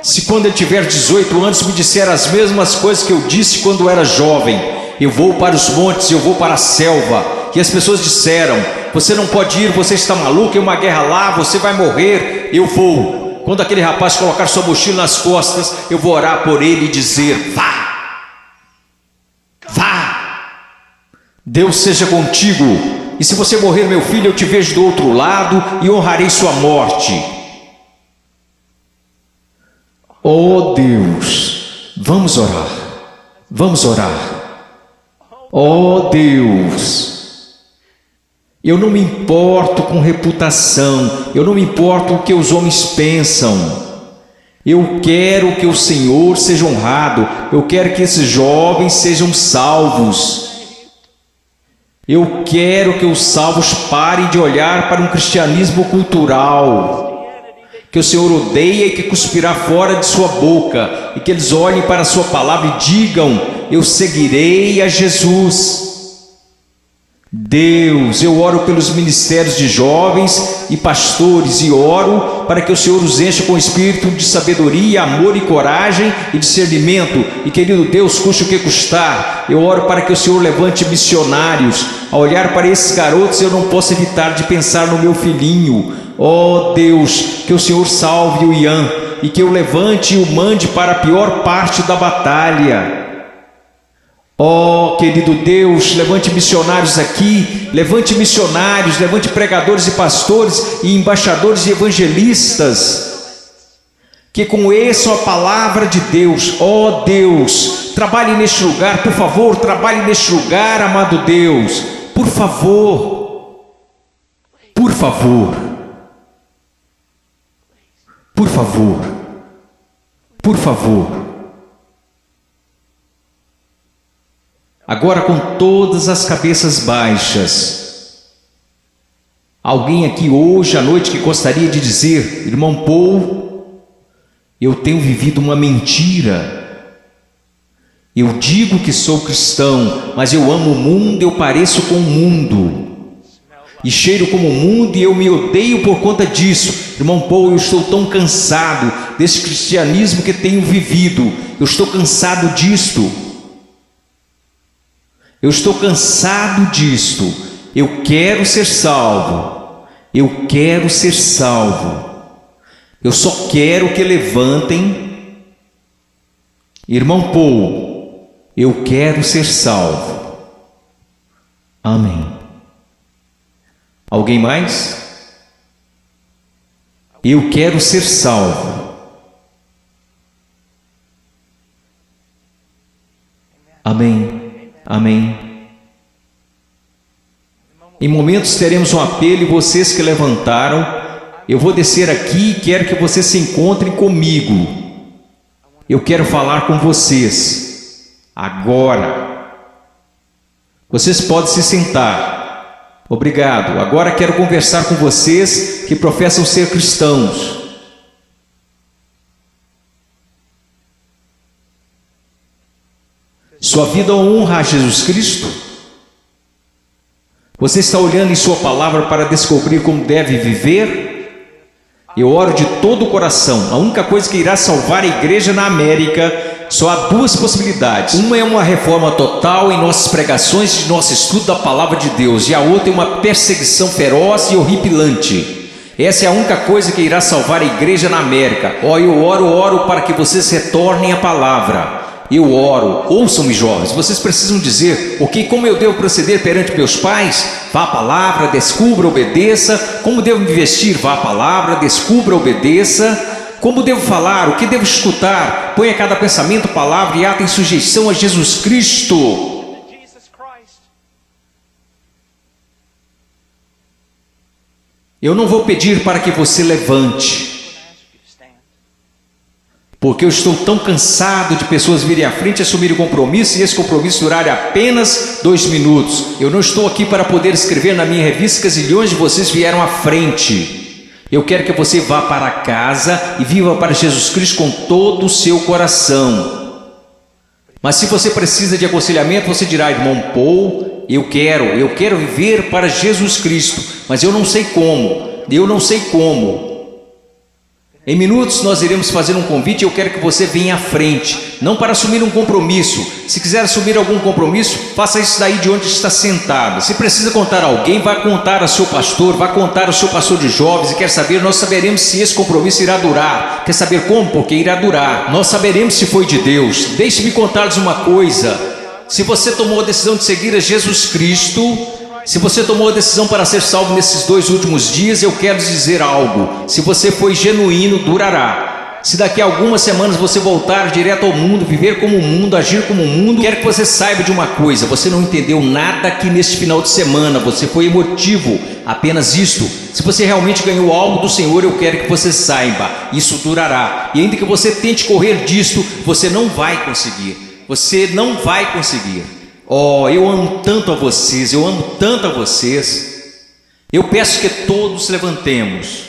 Se quando ele tiver 18 anos me disser as mesmas coisas que eu disse quando era jovem, eu vou para os montes, eu vou para a selva, e as pessoas disseram: você não pode ir, você está maluco, é uma guerra lá, você vai morrer. Eu vou. Quando aquele rapaz colocar sua mochila nas costas, eu vou orar por ele e dizer: vá, vá, Deus seja contigo, e se você morrer, meu filho, eu te vejo do outro lado e honrarei sua morte. Oh Deus, vamos orar, vamos orar. Oh Deus, eu não me importo com reputação, eu não me importo com o que os homens pensam. Eu quero que o Senhor seja honrado, eu quero que esses jovens sejam salvos. Eu quero que os salvos parem de olhar para um cristianismo cultural, que o Senhor odeia e que cuspirá fora de sua boca, e que eles olhem para a sua palavra e digam: eu seguirei a Jesus. Deus, eu oro pelos ministérios de jovens e pastores, e oro para que o Senhor os encha com espírito de sabedoria, amor e coragem e discernimento, e querido Deus, custe o que custar, eu oro para que o Senhor levante missionários. Ao olhar para esses garotos, eu não posso evitar de pensar no meu filhinho. Oh Deus, que o Senhor salve o Ian, e que eu levante e o mande para a pior parte da batalha. Oh, querido Deus, levante missionários aqui, levante missionários, levante pregadores e pastores e embaixadores e evangelistas, que conheçam a palavra de Deus. Oh Deus, trabalhe neste lugar, por favor, trabalhe neste lugar, amado Deus, por favor, por favor, por favor, por favor. Agora, com todas as cabeças baixas, alguém aqui hoje à noite que gostaria de dizer: irmão Paul, eu tenho vivido uma mentira. Eu digo que sou cristão, mas eu amo o mundo, eu pareço com o mundo, e cheiro como o mundo, e eu me odeio por conta disso. Irmão Paul, eu estou tão cansado desse cristianismo que tenho vivido, eu estou cansado disto. Eu estou cansado disto. Eu quero ser salvo. Eu quero ser salvo. Eu só quero que levantem. Irmão Paul, eu quero ser salvo. Amém. Alguém mais? Eu quero ser salvo. Amém. Amém. Em momentos teremos um apelo, e vocês que levantaram, eu vou descer aqui e quero que vocês se encontrem comigo. Eu quero falar com vocês agora. Vocês podem se sentar. Obrigado. Agora quero conversar com vocês que professam ser cristãos. Sua vida honra a Jesus Cristo? Você está olhando em sua palavra para descobrir como deve viver? Eu oro de todo o coração. A única coisa que irá salvar a igreja na América, só há duas possibilidades. Uma é uma reforma total em nossas pregações e nosso estudo da palavra de Deus, e a outra é uma perseguição feroz e horripilante. Essa é a única coisa que irá salvar a igreja na América. Eu oro para que vocês retornem à palavra. Eu oro. Ouçam-me, jovens, vocês precisam dizer: ok, como eu devo proceder perante meus pais? Vá à palavra, descubra, obedeça. Como devo me vestir? Vá à palavra, descubra, obedeça. Como devo falar? O que devo escutar? Ponha cada pensamento, palavra e ato em sujeição a Jesus Cristo. Eu não vou pedir para que você levante, porque eu estou tão cansado de pessoas virem à frente e assumirem o compromisso, e esse compromisso durar apenas 2 minutos. Eu não estou aqui para poder escrever na minha revista que zilhões de vocês vieram à frente. Eu quero que você vá para casa e viva para Jesus Cristo com todo o seu coração. Mas se você precisa de aconselhamento, você dirá: irmão Paul, eu quero viver para Jesus Cristo, mas eu não sei como. Em minutos nós iremos fazer um convite e eu quero que você venha à frente, não para assumir um compromisso. Se quiser assumir algum compromisso, faça isso daí de onde está sentado. Se precisa contar a alguém, vá contar ao seu pastor, vá contar ao seu pastor de jovens, e quer saber, nós saberemos se esse compromisso irá durar. Quer saber como? Porque irá durar. Nós saberemos se foi de Deus. Deixe-me contar-lhes uma coisa: se você tomou a decisão de seguir a Jesus Cristo, se você tomou a decisão para ser salvo nesses 2 últimos dias, eu quero dizer algo: se você foi genuíno, durará. Se daqui a algumas semanas você voltar direto ao mundo, viver como o mundo, agir como o mundo, quero que você saiba de uma coisa: você não entendeu nada aqui neste final de semana, você foi emotivo, apenas isto. Se você realmente ganhou algo do Senhor, eu quero que você saiba, isso durará. E ainda que você tente correr disto, você não vai conseguir. Você não vai conseguir. Oh, eu amo tanto a vocês, Eu peço que todos levantemos.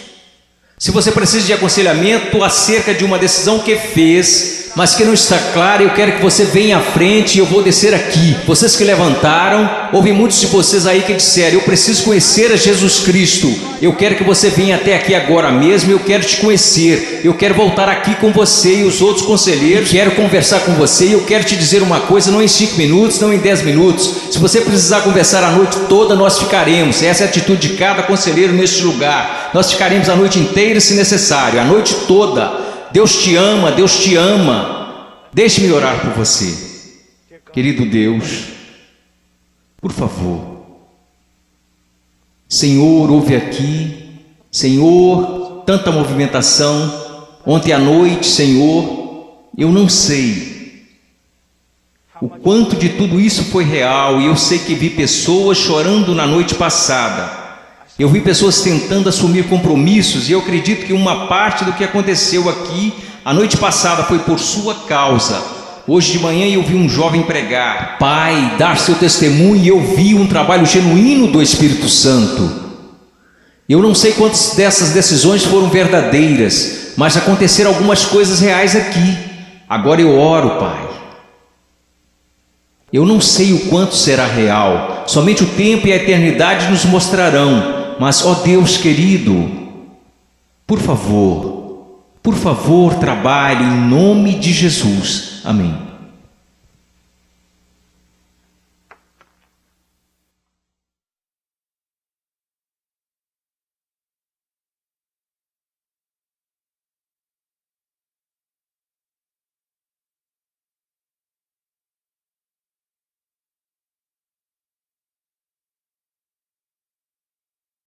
Se você precisa de aconselhamento acerca de uma decisão que fez, mas que não está clara, eu quero que você venha à frente e eu vou descer aqui. Vocês que levantaram, houve muitos de vocês aí que disseram: eu preciso conhecer a Jesus Cristo. Eu quero que você venha até aqui agora mesmo, eu quero te conhecer. Eu quero voltar aqui com você e os outros conselheiros, quero conversar com você, e eu quero te dizer uma coisa, não em 5 minutos, não em 10 minutos. Se você precisar conversar a noite toda, nós ficaremos. Essa é a atitude de cada conselheiro neste lugar. Nós ficaremos a noite inteira se necessário, a noite toda. Deus te ama, Deus te ama. Deixe-me orar por você. Querido Deus, por favor, Senhor, ouve aqui. Senhor, tanta movimentação. Ontem à noite, Senhor, eu não sei o quanto de tudo isso foi real, e eu sei que vi pessoas chorando na noite passada. Eu vi pessoas tentando assumir compromissos, e eu acredito que uma parte do que aconteceu aqui a noite passada foi por sua causa. Hoje de manhã eu vi um jovem pregar, Pai, dar seu testemunho, e eu vi um trabalho genuíno do Espírito Santo. Eu não sei quantas dessas decisões foram verdadeiras, mas aconteceram algumas coisas reais aqui. Agora eu oro, Pai. Eu não sei o quanto será real, somente o tempo e a eternidade nos mostrarão. Mas, ó Deus querido, por favor, trabalhe em nome de Jesus. Amém.